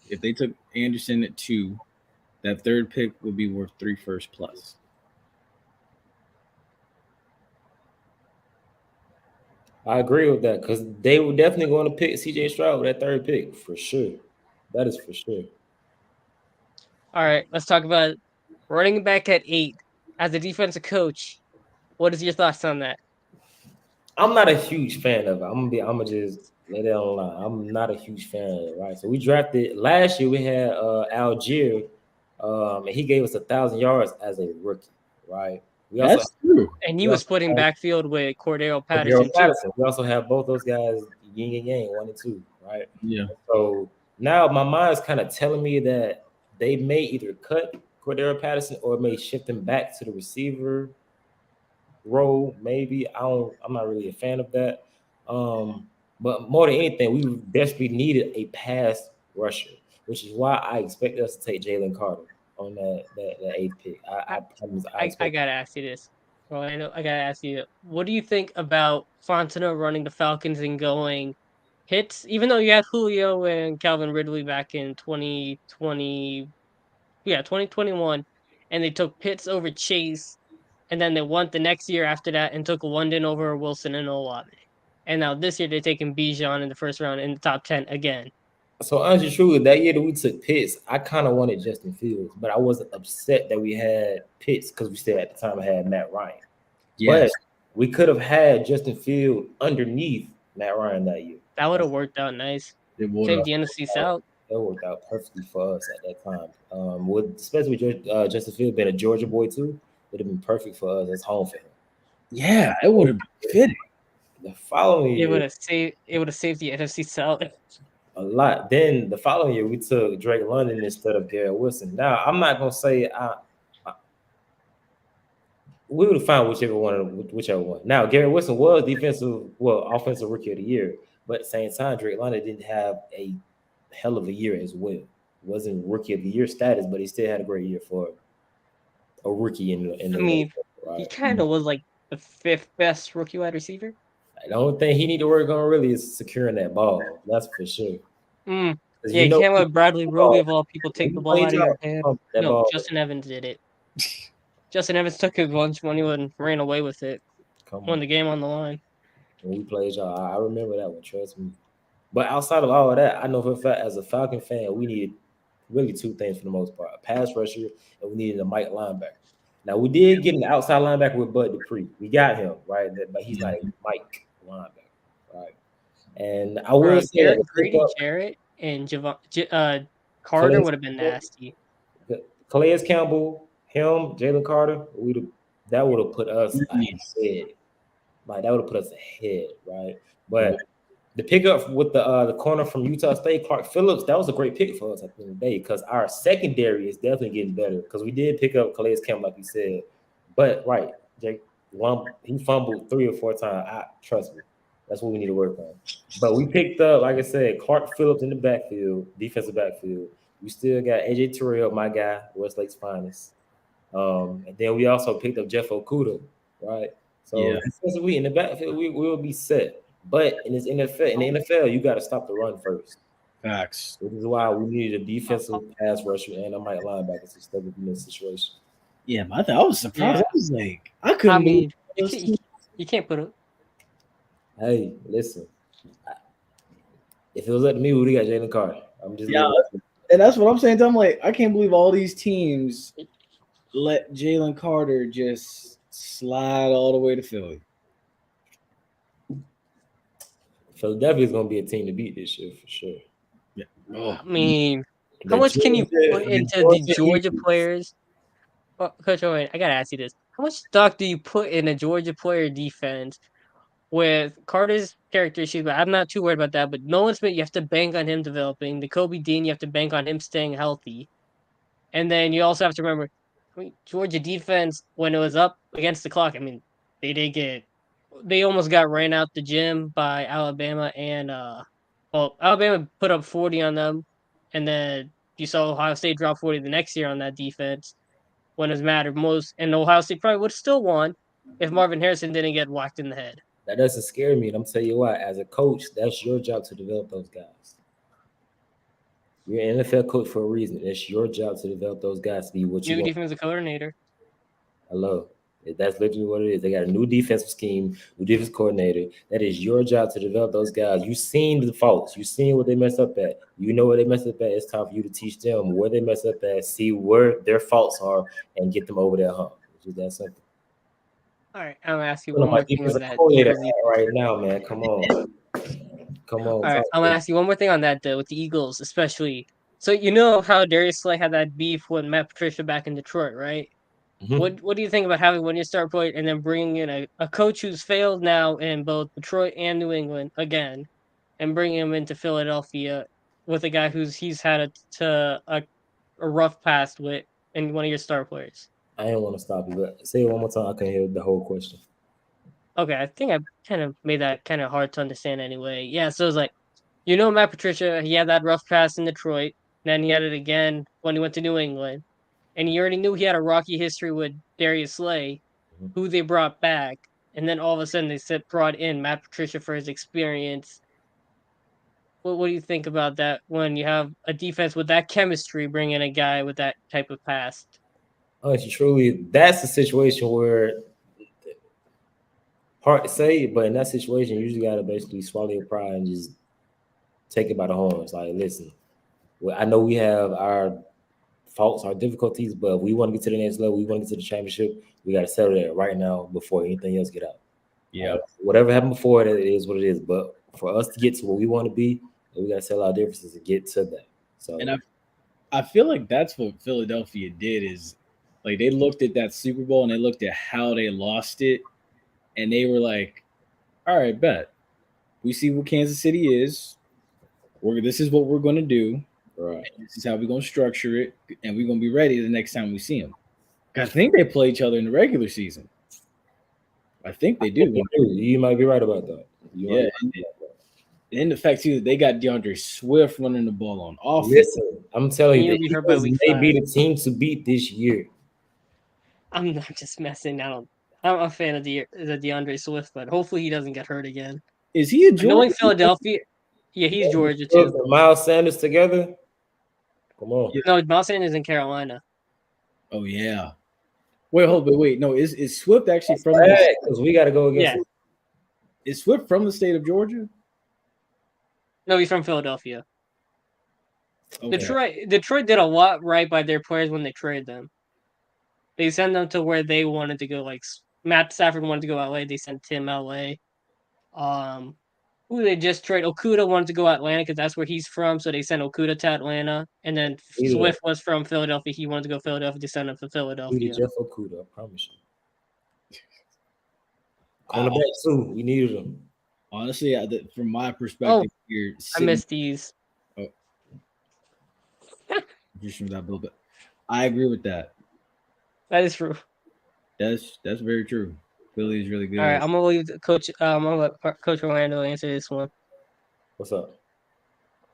If they took Anderson at 2, that third pick would be worth 3 first plus. I agree with that because they were definitely going to pick CJ Stroud with that third pick for sure. That is for sure. All right, let's talk about running back at 8. As a defensive coach, what is your thoughts on that? I'm not a huge fan of it. I'm gonna just lay that on the line. I'm not a huge fan of it, right? So we drafted last year. We had Algier, and he gave us 1,000 yards as a rookie, right? That's true. And he was splitting backfield with Cordero Patterson too. We also have both those guys yin and yang, 1 and 2, right? Yeah. So now my mind's kind of telling me that they may either cut Cordero Patterson or may shift him back to the receiver role. Maybe I'm not really a fan of that. But more than anything, we desperately needed a pass rusher, which is why I expect us to take Jalen Carter on that 8th pick. I gotta ask you this. Well, I gotta ask you, what do you think about Fontenot running the Falcons and going hits? Even though you had Julio and Calvin Ridley back in 2021, and they took Pitts over Chase, and then they won the next year after that and took London over Wilson and Olave. And now this year they're taking Bijan in the first round in the top 10 again. So honestly, true, that year that we took Pitts, I kind of wanted Justin Fields, but I wasn't upset that we had Pitts because we still at the time had Matt Ryan. Yes. But we could have had Justin Fields underneath Matt Ryan that year. That would have worked out nice. Saved the NFC South. That worked out perfectly for us at that time. Especially with Justin Fields being a Georgia boy too, would have been perfect for us as home for him. Yeah, it would have been fitting. The following year, it would have saved the NFC South a lot. Then the following year, we took Drake London instead of Garrett Wilson. Now, I'm not gonna say we would have found whichever one. Now, Garrett Wilson was offensive rookie of the year, but at the same time, Drake London didn't have a hell of a year as well. Wasn't rookie of the year status, but he still had a great year for a rookie in the league, right? He kind of was like the 5th best rookie wide receiver. The only thing he need to work on really is securing that ball. That's for sure. Yeah, you can't let Bradley Roby of all people take the ball out of your hand. No, Justin Evans did it. Justin Evans took a bunch of money and ran away with it. Won the game on the line. When we played y'all, I remember that one. Trust me. But outside of all of that, I know for a fact, as a Falcon fan, we needed really 2 things for the most part: a pass rusher, and we needed a Mike linebacker. Now we did get an outside linebacker with Bud Dupree. We got him right, but he's not a Mike linebacker, right? And I will say Grady Jarrett and Carter would have been nasty. Calais Campbell, him, Jalen Carter, that would have put us ahead. Like that would have put us ahead, right? But the pickup with the corner from Utah State, Clark Phillips, that was a great pick for us at the end of the day because our secondary is definitely getting better because we did pick up Calais Campbell, like you said. But Jake, he fumbled 3 or 4 times. Trust me, that's what we need to work on. But we picked up, like I said, Clark Phillips in the backfield, defensive backfield. We still got AJ Terrell, my guy, Westlake's finest. And then we also picked up Jeff Okudah, right? So defensively in the backfield, we will be set. But in the NFL, you got to stop the run first. Facts. Which is why we needed a defensive pass rusher and a Mike linebacker to step up in this situation. Yeah, but I was surprised. Yeah. I was like, I couldn't believe you can't put it. Hey, listen. If it was up to me, we would have got Jalen Carter. I'm just and that's what I'm saying. I'm like, I can't believe all these teams let Jalen Carter just slide all the way to Philly. Philadelphia's gonna be a team to beat this year for sure. Yeah. Oh, I mean, how much can you put into the Georgia players? Well, Coach Owen, I gotta ask you this: how much stock do you put in a Georgia player defense with Carter's character issues? But I'm not too worried about that. But Nolan Smith, you have to bank on him developing. The Kobe Dean, you have to bank on him staying healthy. And then you also have to remember, Georgia defense, when it was up against the clock, I mean, they almost got ran out the gym by Alabama, and Alabama put up 40 on them, and then you saw Ohio State drop 40 the next year on that defense when it mattered most, and Ohio State probably would have still won if Marvin Harrison didn't get whacked in the head. That doesn't scare me, and I'm telling you what, as a coach, that's your job to develop those guys. You're an NFL coach for a reason. It's your job to develop those guys to be what you New want. defensive coordinator. Hello. That's literally what it is. They got a new defensive scheme, new defense coordinator. That is your job to develop those guys. You've seen the faults. You've seen what they messed up at. You know where they messed up at. It's time for you to teach them where they messed up at, see where their faults are, and get them over that hump. It's just that simple. All right, I'm gonna ask you one more thing on that. Right now, man. Come on. All right, I'm gonna ask you one more thing on that with the Eagles, especially. So you know how Darius Slay had that beef with Matt Patricia back in Detroit, right? Mm-hmm. What do you think about having one year start player and then bringing in a coach who's failed now in both Detroit and New England again, and bringing him into Philadelphia with a guy he's had a rough past with and one of your star players? I didn't want to stop you, but say it one more time. I couldn't hear the whole question. Okay, I think I kind of made that kind of hard to understand anyway. Yeah, so it's like, Matt Patricia, he had that rough pass in Detroit, then he had it again when he went to New England, and he already knew he had a rocky history with Darius Slay, who they brought back, and then all of a sudden they brought in Matt Patricia for his experience. What do you think about that when you have a defense with that chemistry bring in a guy with that type of past? Truly, that's a situation where hard to say, but in that situation, you usually got to basically swallow your pride and just take it by the horns. Like, listen, I know we have our faults, our difficulties, but we want to get to the next level. We want to get to the championship. We got to settle that right now before anything else get out. Yeah. Whatever happened before, that it is what it is. But for us to get to where we want to be, we got to settle our differences and get to that. So, and I feel like that's what Philadelphia did is, like, they looked at that Super Bowl and they looked at how they lost it, and they were like, all right, bet. We see what Kansas City is. This is what we're going to do. Right. This is how we're going to structure it, and we're going to be ready the next time we see them. I think they play each other in the regular season. I think they do. You might be right about that. Yeah. And the fact, too, that they got DeAndre Swift running the ball on offense. Listen, I'm telling you, the may be the team to beat this year. I'm not just messing. I'm a fan of the DeAndre Swift, but hopefully he doesn't get hurt again. Is he a Georgia? Knowing Philadelphia, yeah, he's Georgia too. Miles Sanders together. Come on. No, Miles Sanders in Carolina. Oh yeah. Wait. No, is Swift actually from? Because we got to go against. Yeah. Is Swift from the state of Georgia? No, he's from Philadelphia. Okay. Detroit did a lot right by their players when they traded them. They sent them to where they wanted to go. Like Matt Stafford wanted to go LA. They sent Tim LA. Who they just traded? Okuda wanted to go Atlanta because that's where he's from. So they sent Okuda to Atlanta. And then Swift was from Philadelphia. He wanted to go Philadelphia. They sent him to Philadelphia. Jeff Okuda, I promise you. Cornerback too. We needed him. Honestly, from my perspective here, I missed these. Just from that a little bit. I agree with that. That is true. That's very true. Philly is really good. All right, I'm gonna leave Coach. I'm gonna let Coach Orlando answer this one. What's up?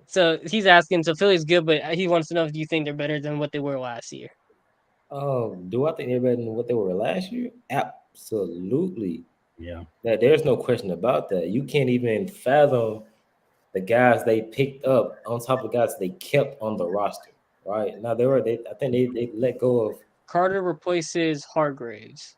So he's asking. So Philly's good, but he wants to know if you think they're better than what they were last year. Do I think they're better than what they were last year? Absolutely. Yeah. There's no question about that. You can't even fathom the guys they picked up on top of the guys they kept on the roster. Right now, I think they let go of. Carter replaces Hargraves.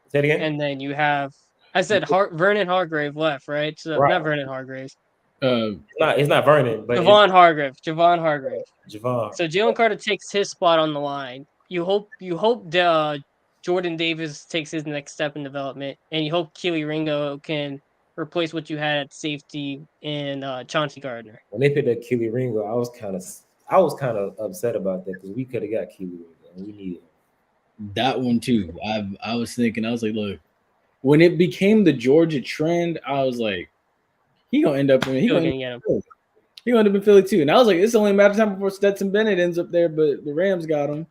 Say it again. And then you have, I said Vernon Hargrave left, right? So right. Not Vernon Hargraves. It's not Vernon, but Javon Hargrave. Javon. So Jalen Carter takes his spot on the line. hope Jordan Davis takes his next step in development, and you hope Keely Ringo can replace what you had at safety in Chauncey Gardner. When they picked up Keely Ringo, I was kind of upset about that because we could have got Keely Ringo and we needed him. That one too. I was thinking, I was like, look, when it became the Georgia trend, I was like, he gonna end up in he gonna get him. He gonna end up in Philly too. And I was like, it's only a matter of time before Stetson Bennett ends up there, but the Rams got him.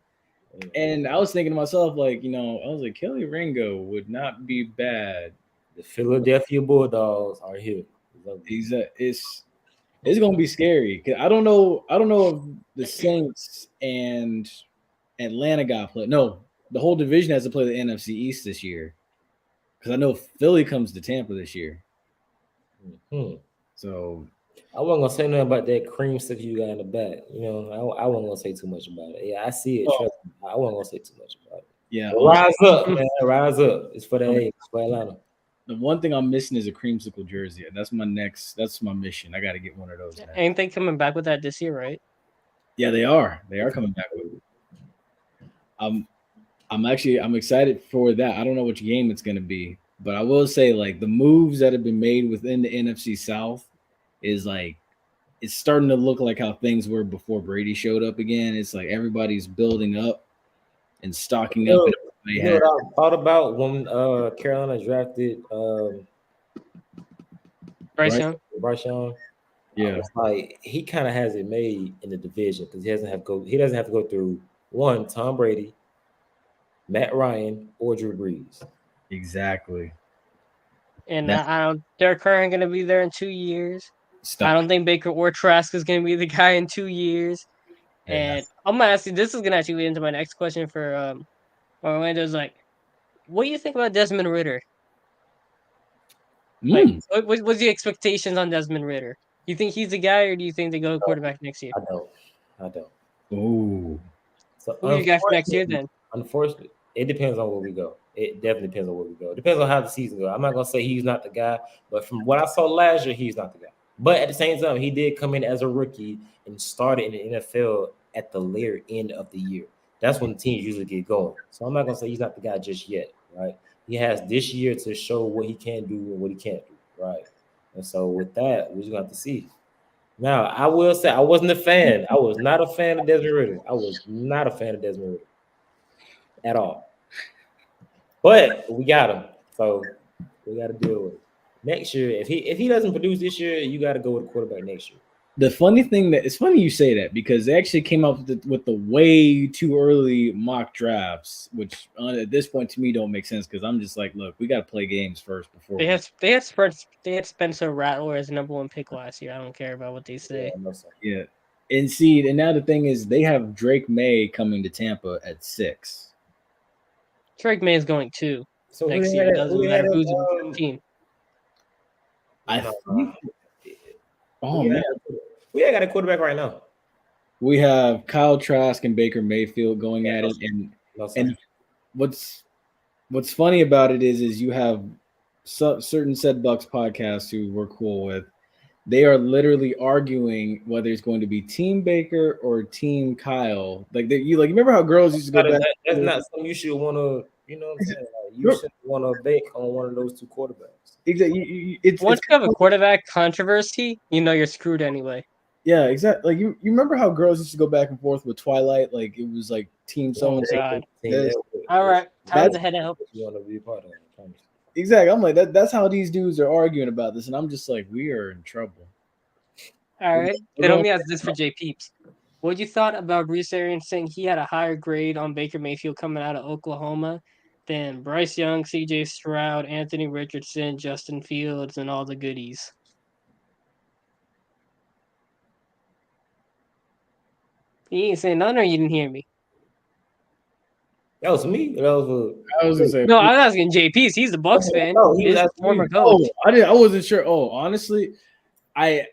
And I was thinking to myself, like, I was like, Kelly Ringo would not be bad. The Philadelphia Bulldogs are here. It's gonna be scary. I don't know if the Saints and Atlanta got played. No, the whole division has to play the NFC East this year. Because I know Philly comes to Tampa this year. Mm-hmm. So I wasn't gonna say nothing about that cream stuff you got in the back. I wasn't gonna say too much about it. Yeah, I see it. Trust me. I wasn't gonna say too much about it. Yeah, rise up, man. Rise up. It's for the A. It's for Atlanta. The one thing I'm missing is a creamsicle jersey. That's my mission. I got to get one of those. Ain't they coming back with that this year, right? Yeah, they are. They are coming back with it. I'm excited for that. I don't know which game it's going to be, but I will say, like, the moves that have been made within the NFC South is like, it's starting to look like how things were before Brady showed up again. It's like everybody's building up and stocking up. You know what I thought about when Carolina drafted Bryce Young? Yeah, it's like he kind of has it made in the division because he doesn't have to go through Tom Brady, Matt Ryan, or Drew Brees. Exactly. And Derek Carr ain't gonna be there in 2 years. I don't think Baker or Trask is gonna be the guy in 2 years. And I'm gonna ask you. This is gonna actually lead into my next question for Orlando's like, what do you think about Desmond Ridder? Like, what's the expectations on Desmond Ridder? You think he's the guy, or do you think they go quarterback next year? I don't. Oh. So who's your guy for next year then? Unfortunately, it depends on where we go. It definitely depends on where we go. It depends on how the season goes. I'm not gonna say he's not the guy, but from what I saw last year, he's not the guy. But at the same time, he did come in as a rookie and started in the NFL at the later end of the year. That's when the teams usually get going. So I'm not gonna say he's not the guy just yet, right? He has this year to show what he can do and what he can't do, right? And so with that, we're just gonna have to see. Now, I will say I wasn't a fan. I was not a fan of Desmond Ridder. I was not a fan of Desmond Ridder at all. But we got him, so we got to deal with it. Next year, if he doesn't produce this year, you got to go with a quarterback next year. The funny thing it's funny you say that because they actually came up with the way too early mock drafts, which at this point to me don't make sense because I'm just like, look, we got to play games first before they had Spencer Rattler as the #1 pick last year. I don't care about what they say. Yeah, and now the thing is they have Drake May coming to Tampa at 6. Drake May is going 2 next year. It doesn't matter who's in the team. Man, we ain't got a quarterback right now. We have Kyle Trask and Baker Mayfield going at it, and what's funny about it is you have certain Said Bucks podcasts who we're cool with. They are literally arguing whether it's going to be Team Baker or Team Kyle. You remember how girls used to go back? That's not something you should want to. You know what I'm saying? You should want to bake on one of those 2 quarterbacks. Exactly. Once you have a quarterback controversy, you're screwed anyway. Yeah, exactly. Like you remember how girls used to go back and forth with Twilight? Like it was like Team so and so. All right, time to head out. You want to be a part of it. Exactly. I'm like that's how these dudes are arguing about this, and I'm just like, we are in trouble. All right. And let me ask this for JPeeps. What you thought about Bruce Arians saying he had a higher grade on Baker Mayfield coming out of Oklahoma than Bryce Young, CJ Stroud, Anthony Richardson, Justin Fields, and all the goodies? You ain't saying none, or you didn't hear me? That was me. I was gonna say no. I was asking JPeeps. He's the Bucks fan. He's a former coach. I wasn't sure. Oh, honestly, you're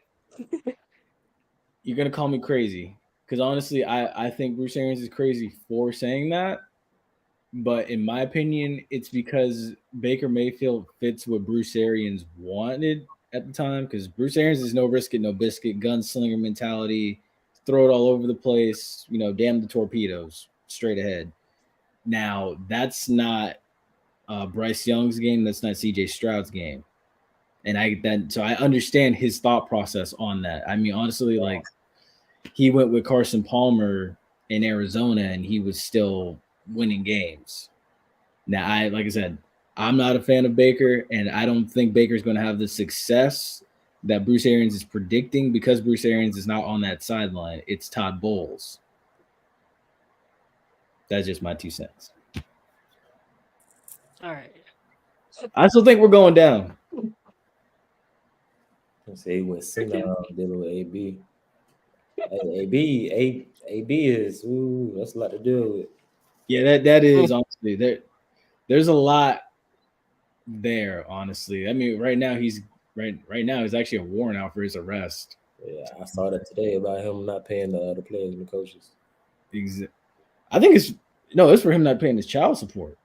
gonna call me crazy because honestly, I think Bruce Arians is crazy for saying that. But in my opinion, it's because Baker Mayfield fits what Bruce Arians wanted at the time. Because Bruce Arians is no risk it, no biscuit, gunslinger mentality, throw it all over the place. Damn the torpedoes. straight ahead. Now, that's not Bryce Young's game. That's not CJ Stroud's game. And so I understand his thought process on that. I mean, honestly, like he went with Carson Palmer in Arizona and he was still winning games. Now, like I said, I'm not a fan of Baker, and I don't think Baker's going to have the success that Bruce Arians is predicting because Bruce Arians is not on that sideline. It's Todd Bowles. That's just my 2 cents. All right. I still think we're going down. Let's say he went senile dealing with AB. Hey, AB is that's a lot to deal with. Yeah, that is honestly there's a lot there, honestly. I mean, right now he's actually a warrant out for his arrest. Yeah, I saw that today about him not paying the other players and the coaches. I think it's for him not paying his child support.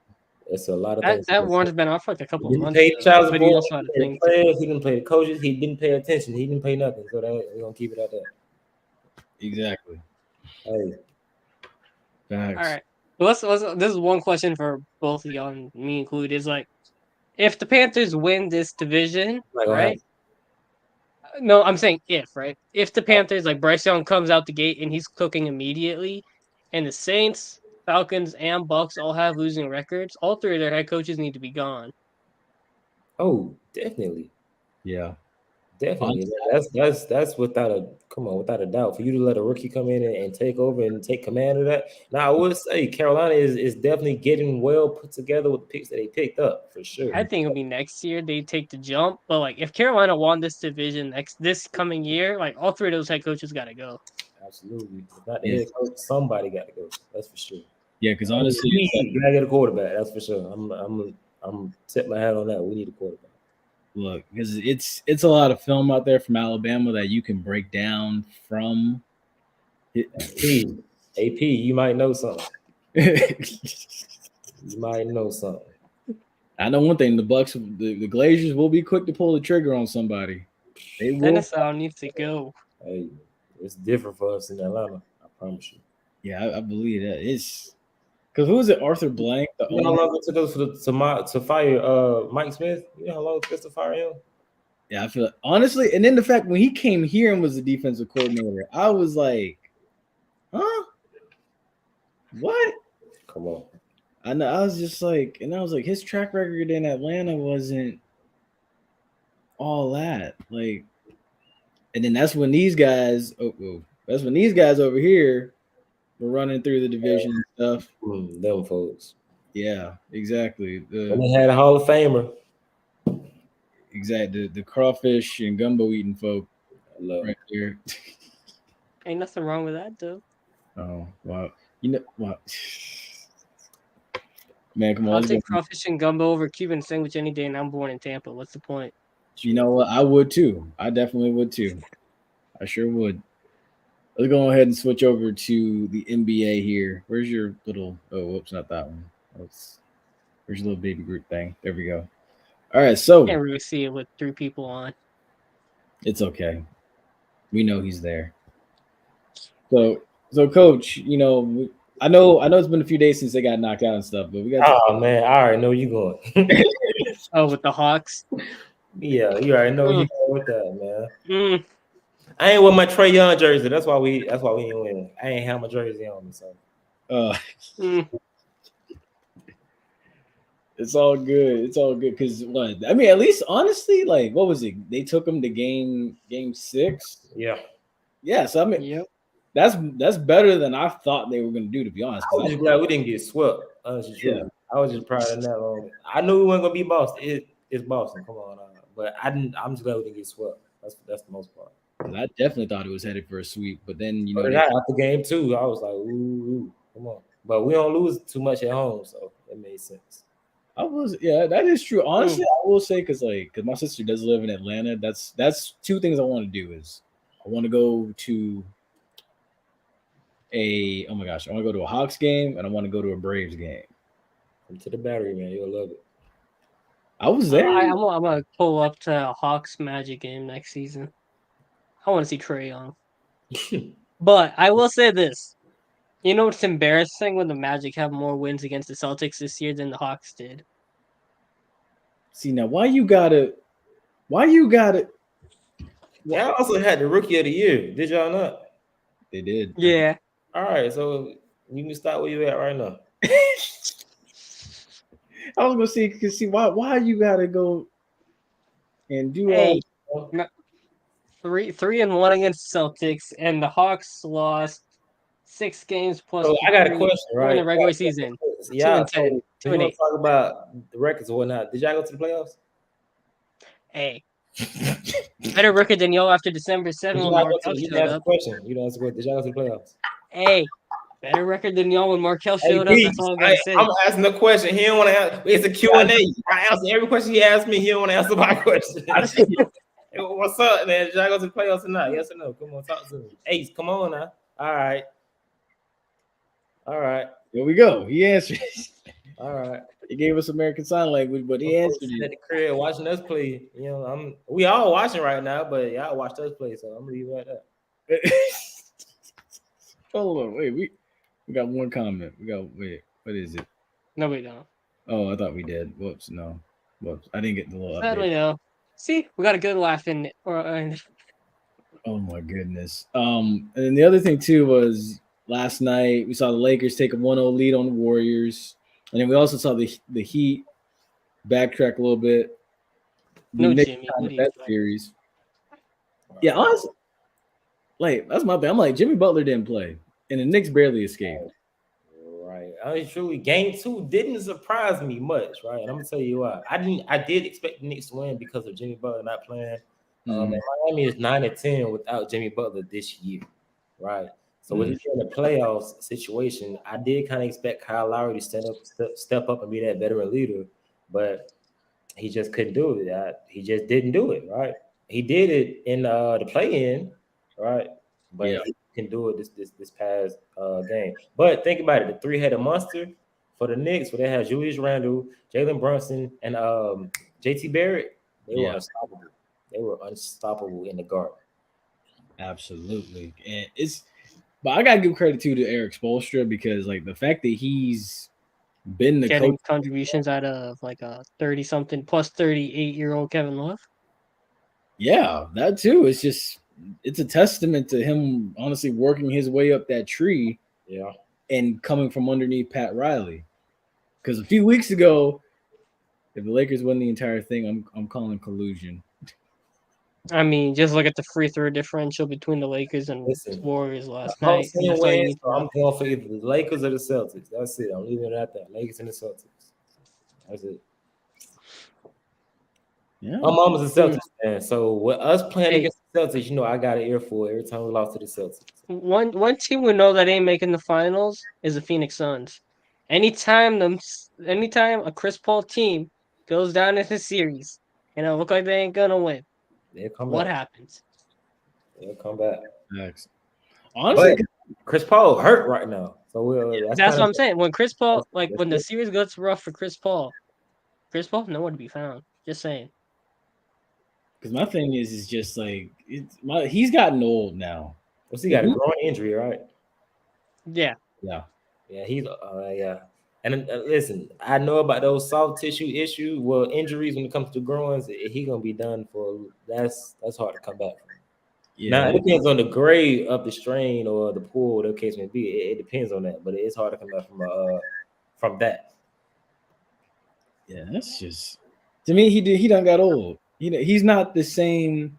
It's a lot of things. That warrant's been off for like a couple of months. He didn't pay child But he support. also had a thing. He didn't pay the coaches. He didn't pay attention. He didn't pay nothing. So we're gonna keep it at that. Exactly. Hey. Facts. All right. Well, this is one question for both of y'all, and me included. Is like, if the Panthers win this division, right? No, I'm saying if, right? If the Panthers, like Bryce Young comes out the gate and he's cooking immediately, and the Saints, Falcons, and Bucks all have losing records, all three of their head coaches need to be gone. Oh, definitely. Yeah. Definitely. That's without a doubt. For you to let a rookie come in and take over and take command of that. Now I would say Carolina is definitely getting well put together with the picks that they picked up for sure. I think it'll be next year they take the jump. But like if Carolina won this division this coming year, like all three of those head coaches gotta go. Absolutely. If not the head coach, somebody got to go. That's for sure. Yeah, because honestly, you gotta get a quarterback. That's for sure. I'm setting my hat on that. We need a quarterback. Look, because it's a lot of film out there from Alabama that you can break down from. AP, you might know something. I know one thing: the Bucks, the Glazers will be quick to pull the trigger on somebody. They will. Dennis needs to go. Hey, it's different for us in Atlanta. I promise you. Yeah, I believe that. It's because who is it? Arthur Blank. You know how long it took us to fire Mike Smith? You know how long it took us to fire him? Yeah, I feel it. Honestly, and then the fact when he came here and was the defensive coordinator, I was like, huh? What? Come on. I know. I was just like, and I was like, his track record in Atlanta wasn't all that. Like, and then that's when these guys, over here were running through the division and stuff. Them folks. Yeah, exactly. And they had a Hall of Famer. Exactly. The crawfish and gumbo eating folk. I love right here. Ain't nothing wrong with that, though. Oh, wow. You know what? Man, come on. I'll take crawfish and gumbo over Cuban sandwich any day, and I'm born in Tampa. What's the point? You know what? I would too. I definitely would too. I sure would. Let's go ahead and switch over to the NBA here. Where's your little? Oh, whoops, not that one. Where's your little baby group thing? There we go. All right, so Can't really see it with 3 people on. It's okay. We know he's there. So, Coach, you know, I know it's been a few days since they got knocked out and stuff, but we got. Oh man, I already know you going. With the Hawks. Yeah, you already know you going with that, man. Mm. I ain't with my Trae Young jersey. That's why we ain't winning. I ain't have my jersey on me, so. It's all good. It's all good because what? I mean, at least honestly, like, what was it? They took them to game 6. Yeah. Yeah. So I mean, Yep. That's better than I thought they were going to do. To be honest, I was just glad we didn't get swept. I was just proud of that moment. I knew we weren't going to be Boston. It's Boston. Come on, but I'm just glad we didn't get swept. That's the most part. I definitely thought it was headed for a sweep, but then you know after game 2, I was like, ooh, come on. But we don't lose too much at home, so it made sense. That is true. Honestly, I will say because my sister does live in Atlanta. That's 2 things I want to do is I want to go to I want to go to a Hawks game and I want to go to a Braves game. Come to the Battery, man. You'll love it. I was there. I'm gonna pull up to a Hawks Magic game next season. I want to see Trae Young. But I will say this. You know what's embarrassing when the Magic have more wins against the Celtics this year than the Hawks did? See now, why you gotta? Y'all also had the rookie of the year. Did y'all not? They did. Yeah. All right, so you can start where you at right now. I was gonna see why you gotta go and do Hey, all. 3-1 against Celtics, and the Hawks lost 6 games plus So I got a 3 question, in right? the regular season. Yeah, 2-10, so if 2 you and want 8. to talk about the records or whatnot, did y'all go to the playoffs? Hey, better record than y'all after December 7 when Markel You showed didn't answer the up. question. You didn't answer the question. Did y'all go to the playoffs? Hey, better record than y'all when Markel Hey, showed up. That's all I gotta say. I'm asking the question. He don't want to answer. It's a Q&A. I answer every question he asked me. He don't want to answer my question. Hey, what's up, man? Did y'all go to the playoffs or not? Yes or no? Come on, talk to me. Ace, come on now. All right. Here we go. He answered. All right. He gave us American Sign Language, but he answered At it. the crib watching us play. You know, we all watching right now, but y'all watched us play, so I'm gonna leave it at that. Hold on, wait. We got one comment. What is it? No, we don't. Oh, I thought we did. Whoops, no. Whoops. I didn't get the little Sadly, update. no. See, we got a good laugh in it. Oh my goodness. And then the other thing too was last night we saw the Lakers take a 1-0 lead on the Warriors. And then we also saw the Heat backtrack a little bit. The No, Knicks Jimmy. kind What of do you that expect? series. Yeah, honestly, like that's my thing. I'm like Jimmy Butler didn't play, and the Knicks barely escaped. Right. I mean, truly, game 2 didn't surprise me much, right? And I'm gonna tell you why. I did expect the Knicks to win because of Jimmy Butler not playing. And Miami is 9-10 without Jimmy Butler this year, right? So with it being a playoffs situation, I did kind of expect Kyle Lowry to step up and be that veteran leader, but he just couldn't do it. He just didn't do it, right? He did it in the play-in, right? But he can do it this past game. But think about it: the three-headed monster for the Knicks, where they had Julius Randle, Jalen Brunson, and JT Barrett. They were unstoppable. They were unstoppable in the guard. Absolutely, and but I gotta give credit to Eric Spoelstra because like the fact that he's been the Getting coach. contributions out of like a 30-something plus 38-year-old Kevin Love. Yeah, that too. It's a testament to him honestly working his way up that tree. Yeah. And coming from underneath Pat Riley. Because a few weeks ago, if the Lakers win the entire thing, I'm calling collusion. I mean, just look at the free throw differential between the Lakers and Warriors last night. I'm going for either the Lakers or the Celtics. That's it. I'm leaving it at that. Lakers and the Celtics. That's it. Yeah. My mom was a Celtics fan, so with us playing against the Celtics, you know, I got an earful every time we lost to the Celtics. One team we know that ain't making the finals is the Phoenix Suns. Anytime a Chris Paul team goes down in the series and it look like they ain't gonna win, what happens? They'll come back. Next. Honestly, but Chris Paul hurt right now, so that's what I'm saying. When Chris Paul, when the series gets rough for Chris Paul, nowhere to be found. Just saying. Because my thing is just like he's gotten old now. Well, he got a groin injury, right? Yeah. He's And listen, I know about those soft tissue injuries when it comes to groins. He gonna be done for. That's hard to come back from. Yeah. Now it depends on the grade of the strain or the pull, whatever the case may be. It depends on that, but it's hard to come back from that. Yeah, that's just to me. He done got old. He's not the same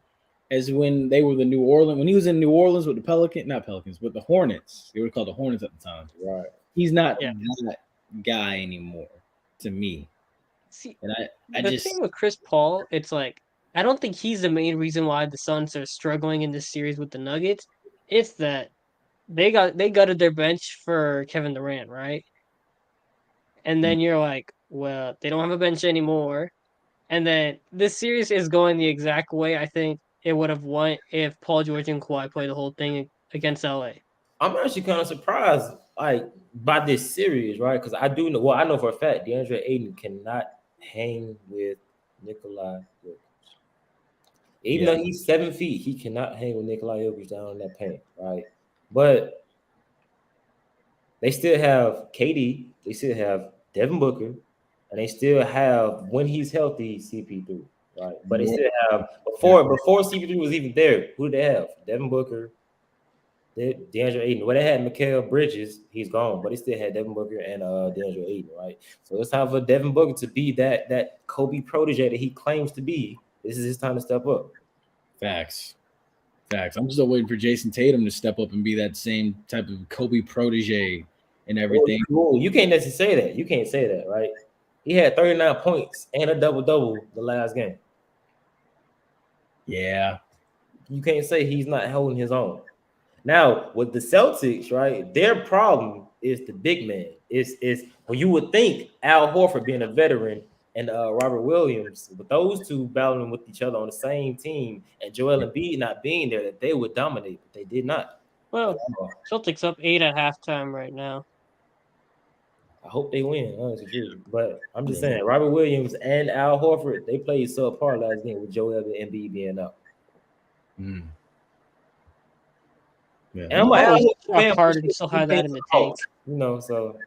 as when they were when he was in New Orleans with the not Pelicans, but the Hornets. They were called the Hornets at the time. Right. He's not that guy anymore to me. See, and the thing with Chris Paul, it's like I don't think he's the main reason why the Suns are struggling in this series with the Nuggets. It's that they gutted their bench for Kevin Durant, right? And then you're like, well, they don't have a bench anymore. And then this series is going the exact way I think it would have won if Paul George and Kawhi played the whole thing against LA. I'm actually kind of surprised, by this series, right? Because I do know. Well, I know for a fact DeAndre Ayton cannot hang with Nikolai Jokic. Even though he's 7 feet, he cannot hang with Nikolai Jokic down in that paint, right? But They still have KD. They still have Devin Booker, and they still have, when he's healthy, CP3. Right, but they still have before CP3 was even there. Who did they have? Devin Booker, DeAndre Ayton. Well, they had Mikal Bridges. He's gone, but they still had Devin Booker and DeAndre Ayton. Right, so it's time for Devin Booker to be that Kobe protege that he claims to be. This is his time to step up. Facts. I'm still waiting for Jason Tatum to step up and be that same type of Kobe protege and everything. Well, you can't necessarily say that. You can't say that, right? He had 39 points and a double-double the last game. Yeah. You can't say he's not holding his own. Now, with the Celtics, right, their problem is the big man. It's when you would think Al Horford being a veteran and Robert Williams, with those two battling with each other on the same team and Joel Embiid not being there, that they would dominate, but they did not. Well, Celtics up 8 at halftime right now. I hope they win, honestly. But I'm just saying, Robert Williams and Al Horford, they played subpar last game with Joel and Embiid being out. Mm. Yeah. And I'm like, Harden still had that in the tank. You know, so.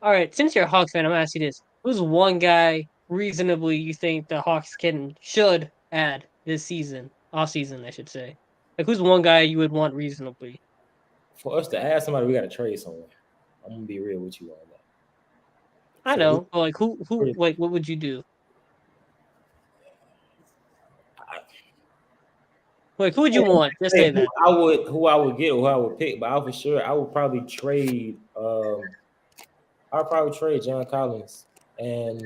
All right, since you're a Hawks fan, I'm gonna ask you this: who's one guy reasonably you think the Hawks should add this season, off season, I should say? Like, who's one guy you would want reasonably? For us to add somebody, we got to trade somewhere. I'm gonna be real with you on that. I know, but like, who, like, what would you do? Like, who would you want? Just say that. Who I would get or who I would pick, but I would probably trade. I'd probably trade John Collins and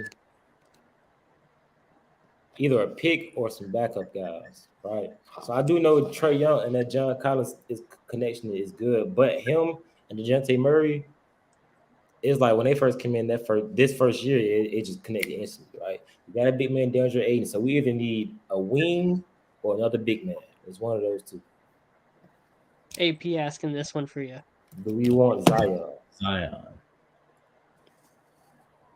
either a pick or some backup guys, right? So I do know Trae Young and that John Collins connection is good, but him and DeJounte Murray is like when they first came in this first year, it just connected instantly, right? We got a big man, DeAndre Ayton, so we either need a wing or another big man. It's one of those two. AP asking this one for you. Do we want Zion?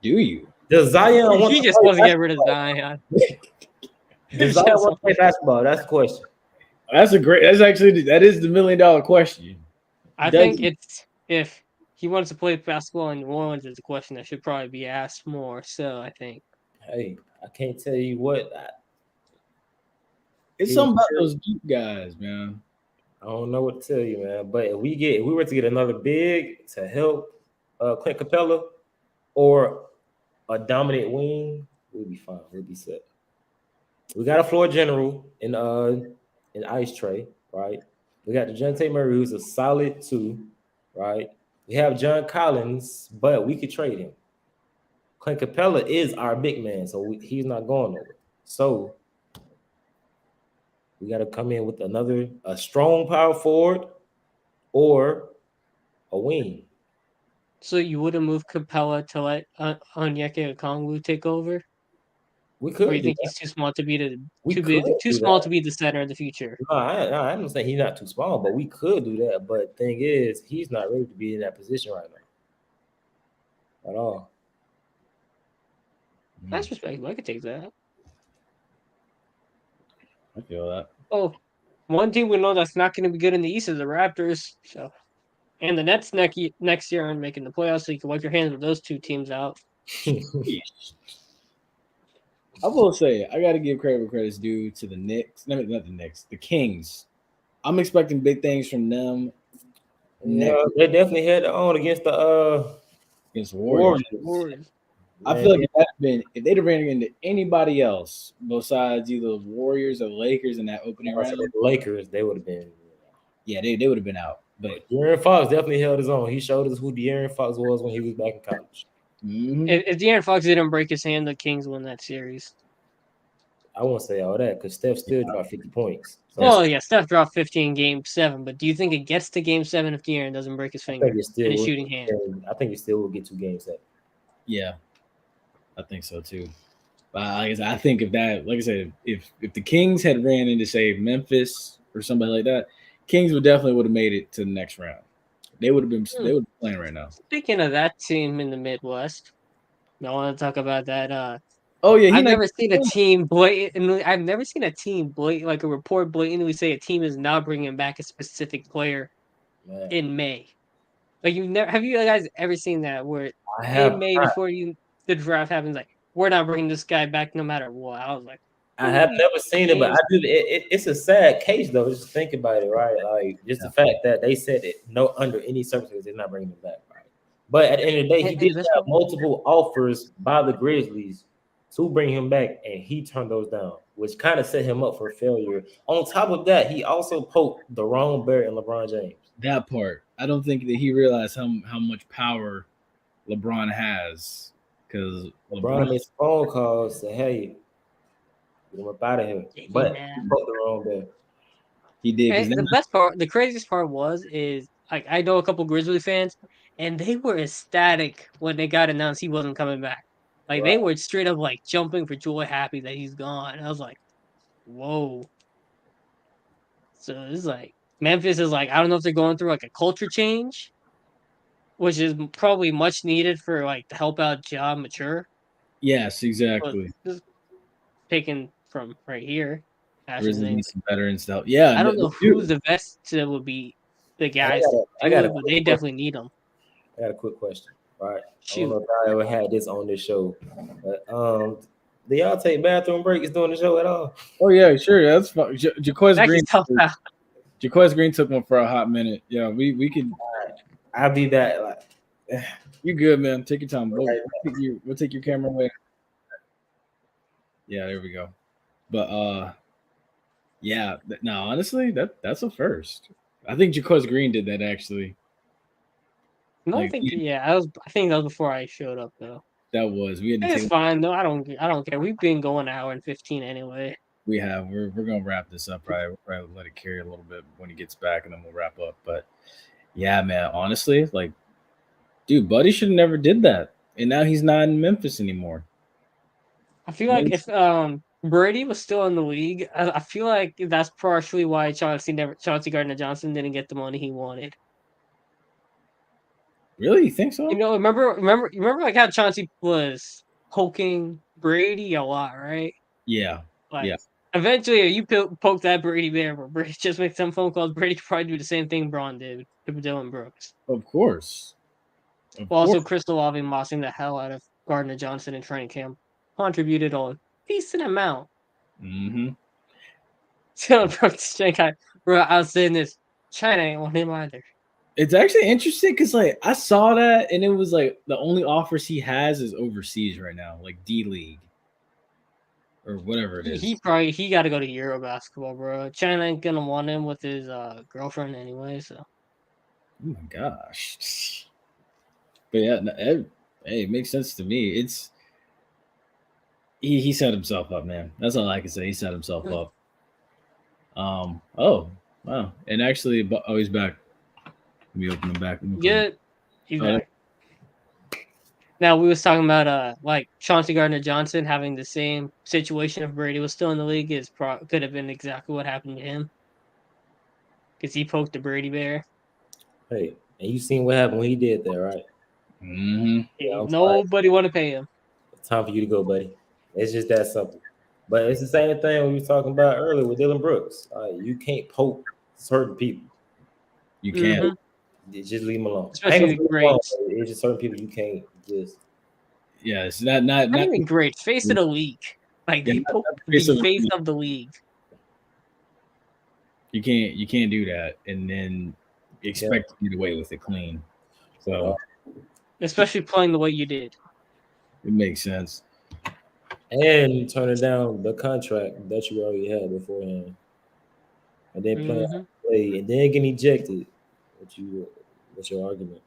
Do you? Does Zion He just wants to get rid of Zion. Does Zion want to play basketball? That's the question. That is the $1 million question. I think it's if he wants to play basketball in New Orleans is a question that should probably be asked more. So I think. Hey, I can't tell you what. It's something about those deep guys, man. I don't know what to tell you, man. But if we were to get another big to help Clint Capella or a dominant wing, we'll be fine. We'll be set. We got a floor general in Ice Tray, right? We got DeJounte Murray, who's a solid 2, right? We have John Collins, but we could trade him. Clint Capella is our big man, so he's not going over. So we got to come in with a strong power forward or a wing. So you wouldn't move Capella to let Onyeka Okongwu take over? We could. Or you think he's too small to be the center of the future? No, I don't say he's not too small, but we could do that. But the thing is, he's not ready to be in that position right now. At all. That's respectable. I could take that. I feel that. Oh, one team we know that's not going to be good in the East is the Raptors. So, and the Nets next year aren't making the playoffs, so you can wipe your hands with those two teams out. I will say, I got to give credit where credit's due to the Knicks. Not the Knicks, the Kings. I'm expecting big things from them. Yeah, they definitely had their own against the Warriors. I feel like if they'd have ran into anybody else besides either the Warriors or the Lakers in that opening round, the Lakers, they would have been. Yeah, they would have been out. But De'Aaron Fox definitely held his own. He showed us who De'Aaron Fox was when he was back in college. Mm-hmm. If De'Aaron Fox didn't break his hand, the Kings won that series. I won't say all that because Steph still dropped 50 points. So Steph dropped 50 in Game 7, but do you think it gets to Game 7 if De'Aaron doesn't break his finger and his shooting hand? I think it still will get to Game 7. Yeah, I think so too. But I think if that, like I said, if the Kings had ran into say Memphis or somebody like that, Kings would have made it to the next round. They would be playing right now. Speaking of that team in the Midwest, I want to talk about that. I've never seen a team blatantly. I've never seen a team like a report blatantly say a team is not bringing back a specific player Man, in May. Like have you guys ever seen that where I have in May not. before the draft happens, like we're not bringing this guy back no matter what. I was like, I have never seen it, but I games. do. It's a sad case though. Just think about it, right? Like just the fact that they said it, no, under any circumstances, they're not bringing him back, right? But at the end of the day, he did have multiple offers by the Grizzlies to bring him back, and he turned those down, which kind of set him up for failure. On top of that, he also poked the wrong bear in LeBron James. That part, I don't think that he realized how much power LeBron has, because LeBron made phone calls, say, "Hey, get him up out of here," but he poked the wrong bear. He did. And the craziest part is like I know a couple Grizzly fans, and they were ecstatic when they got announced he wasn't coming back. Like they were straight up like jumping for joy, happy that he's gone. I was like, whoa. So it's like Memphis is like, I don't know if they're going through like a culture change, which is probably much needed for like to help out Ja mature. Yes, exactly. Taken from right here. Some veteran stuff. Yeah, I don't know who the best would be the guys. But they definitely need them. I got a quick question. All right. I don't know if I ever had this on this show. But, do y'all take bathroom breaks during the show at all? Oh yeah, sure. That's fine. Jaquez Green took one for a hot minute. Yeah, we could. I'll be back. Like, you good, man? Take your time. We'll take your camera away. Yeah, there we go. But yeah. No, honestly, that's a first. I think Jaquez Green did that actually. No, I think that was before I showed up though. That was It's fine though. I don't care. We've been going an hour and 15 anyway. We have. We're gonna wrap this up. We'll probably let it carry a little bit when he gets back, and then we'll wrap up. But yeah, man. Honestly, like, dude, Buddy should have never did that, and now he's not in Memphis anymore. I feel like if Brady was still in the league, I feel like that's partially why Chauncey Gardner-Johnson didn't get the money he wanted. Really, you think so? You know, remember like how Chauncey was poking Brady a lot, right? Yeah. Like, eventually, you poke that Brady bear, where Brady just makes some phone calls. Brady could probably do the same thing Braun did to Dylan Brooks. Of course. Also, Chris Olave mossing the hell out of Gardner Johnson in training camp contributed a decent amount. Mm-hmm. Dylan Brooks, Shanghai, bro, I was saying this. China ain't on him either. It's actually interesting because, like, I saw that and it was like the only offers he has is overseas right now, like D League or whatever it is. He got to go to Euro basketball, bro. China ain't gonna want him with his girlfriend anyway. So. Oh my gosh. But yeah, it makes sense to me. It's he set himself up, man. That's all I can say. He set himself up. Oh wow, and actually, he's back. Let me open him back. Yeah, he's back. Now we was talking about like Chauncey Gardner-Johnson having the same situation if Brady was still in the league could have been exactly what happened to him because he poked the Brady bear. Hey, and you seen what happened when he did that, right? Mm-hmm. Yeah, nobody want to pay him. It's time for you to go, buddy. It's just that simple. But it's the same thing we were talking about earlier with Dylan Brooks. You can't poke certain people. You can't. Mm-hmm. Just leave them alone. Especially the greats. It's just certain people you can't just. Yeah, it's not even great. Face of the league. Like they poke the face of the league. You can't do that and then expect to get away with it clean. So, especially playing the way you did. It makes sense. And turning down the contract that you already had beforehand, and then play and then getting ejected. What's your argument?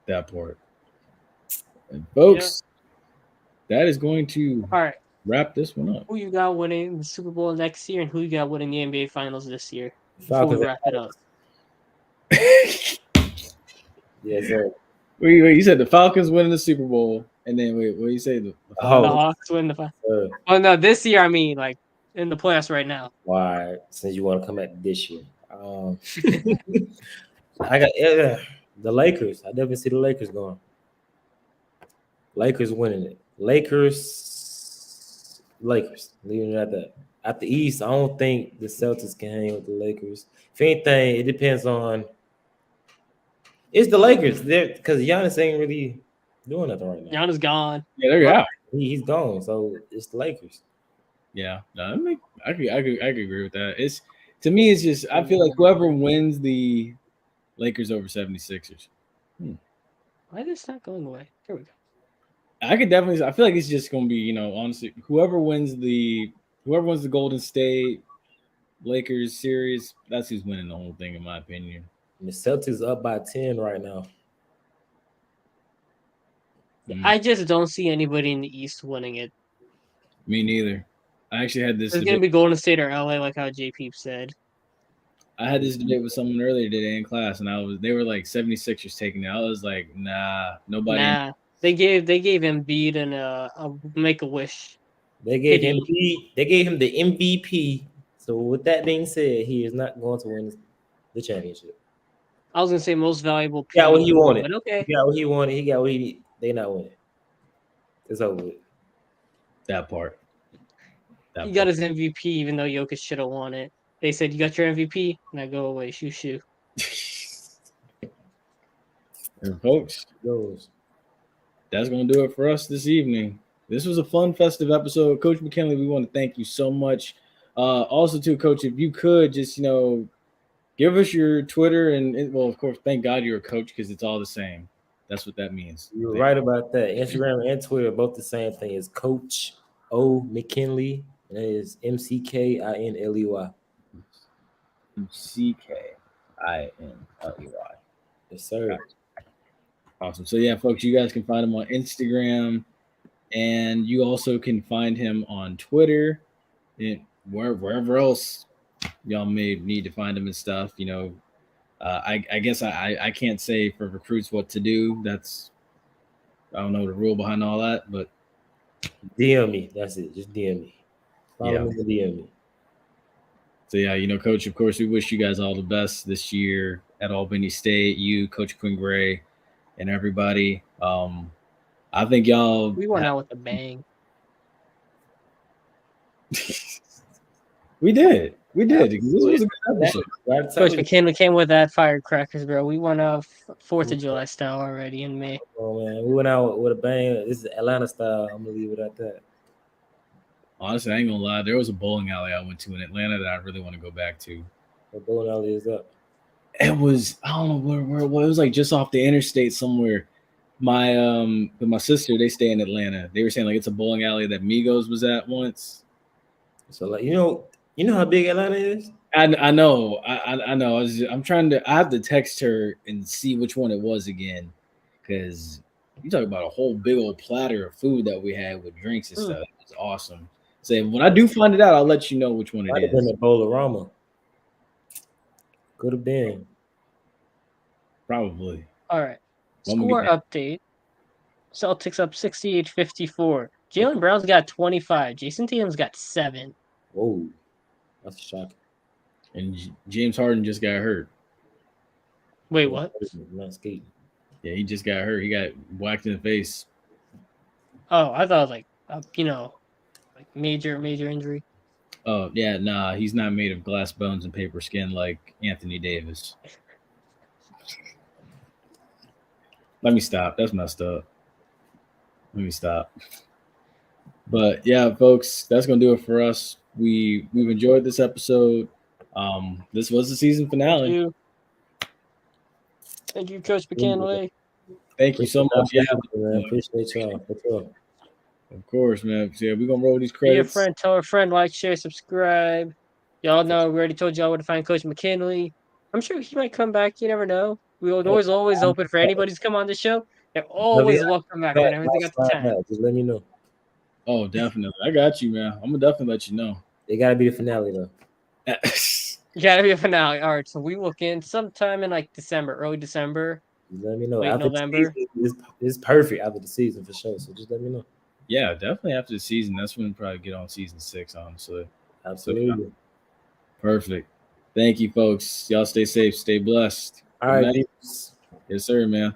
That part. And folks, that is going to wrap this one up. Who you got winning the Super Bowl next year, and who you got winning the NBA Finals this year? Before we wrap it up. Yes, sir. Wait, you said the Falcons winning the Super Bowl, and then what you say? The Hawks win the Finals. Oh no, this year I mean like in the playoffs right now. Why? Since you want to come at this year, I got the Lakers. I definitely see the Lakers going. Lakers winning it. Lakers. Leaving it at that. At the East, I don't think the Celtics can hang with the Lakers. If anything, it depends on It's the Lakers. They're because Giannis ain't really doing nothing right now. Giannis gone. Yeah, there you go. He's gone, so it's the Lakers. Yeah, no, I could agree with that. It's to me, it's just I feel like whoever wins the Lakers over 76ers. Why is this not going away? Here we go. I could definitely. I feel like it's just gonna be, honestly, whoever wins the Golden State Lakers series, that's who's winning the whole thing, in my opinion. And the Celtics up by 10 right now. I just don't see anybody in the East winning it. Me neither. I actually had this. It's gonna be Golden State or LA, like how JPeeps said. I had this debate with someone earlier today in class, and they were like 76ers taking it. I was like, nah, nobody. Nah, they gave Embiid and a make a wish. They gave him the MVP. So with that being said, he is not going to win the championship. I was gonna say most valuable. He got what he wanted. But okay. He got what he wanted. He got what he needed. They not winning. It's over with. That part. He got his MVP, even though Jokic should have won it. They said, "You got your MVP," and I go away, shoo. And folks, that's gonna do it for us this evening. This was a fun, festive episode. Coach McKinley, we want to thank you so much. Also, too, Coach, if you could just give us your Twitter and well, of course, thank God you're a coach because it's all the same. That's what that means. You're right about that. Instagram and Twitter are both the same thing. It's Coach O McKinley, and it is McKinley. McKinley. Yes, sir. Awesome. So yeah, folks, you guys can find him on Instagram, and you also can find him on Twitter and wherever else y'all may need to find him and stuff. I guess I can't say for recruits what to do. I don't know the rule behind all that, but DM me. That's it. Just DM me. Follow me and DM me. So yeah, Coach, of course, we wish you guys all the best this year at Albany State. You, Coach Quinn Gray, and everybody. I think y'all. We went out with a bang. We did. This was a good episode. Coach McKinley came with that firecrackers, bro. We went out 4th of July style already in May. Oh man, we went out with a bang. This is Atlanta style. I'm gonna leave it at that. Honestly, I ain't gonna lie. There was a bowling alley I went to in Atlanta that I really want to go back to. What bowling alley is that? It was, I don't know where it was. It was like just off the interstate somewhere. My sister, they stay in Atlanta. They were saying like it's a bowling alley that Migos was at once. So like you know how big Atlanta is? I know. I know. I'm trying to. I have to text her and see which one it was again, because you talk about a whole big old platter of food that we had with drinks and stuff. It was awesome. So when I do find it out, I'll let you know which one it Might is. have been a Bowl-O-Rama. Could have been. Probably. All right. Score update. Celtics up 68-54. Jaylen Brown's got 25. Jason Tatum's got 7. Whoa. That's shocking. And James Harden just got hurt. Wait, what? Not skating. Yeah, he just got hurt. He got whacked in the face. Oh, I thought like major injury. Oh, yeah, nah, he's not made of glass bones and paper skin like Anthony Davis. Let me stop. That's messed up. Let me stop. But yeah, folks, that's gonna do it for us. We've enjoyed this episode. This was the season finale. Thank you, Coach McKinley. Thank you so much. Yeah, man. Appreciate y'all. For sure. Of course, man. So, yeah, we're gonna roll these Be credits. a friend, tell a friend, like, share, subscribe. Y'all know we already told y'all where to find Coach McKinley. I'm sure he might come back. You never know. We are always open for anybody to come on the show. They're always welcome back whenever they got the time. Just let me know. Oh, definitely. I got you, man. I'm gonna definitely let you know. It gotta be the finale though. Gotta be a finale. All right, so we look in sometime in like December, early December. Just let me know. Late November. It's perfect after the season for sure. So just let me know. Yeah, definitely after the season. That's when we probably get on season 6, honestly. Absolutely. Perfect. Thank you, folks. Y'all stay safe, stay blessed. All right. Yes, sir, man.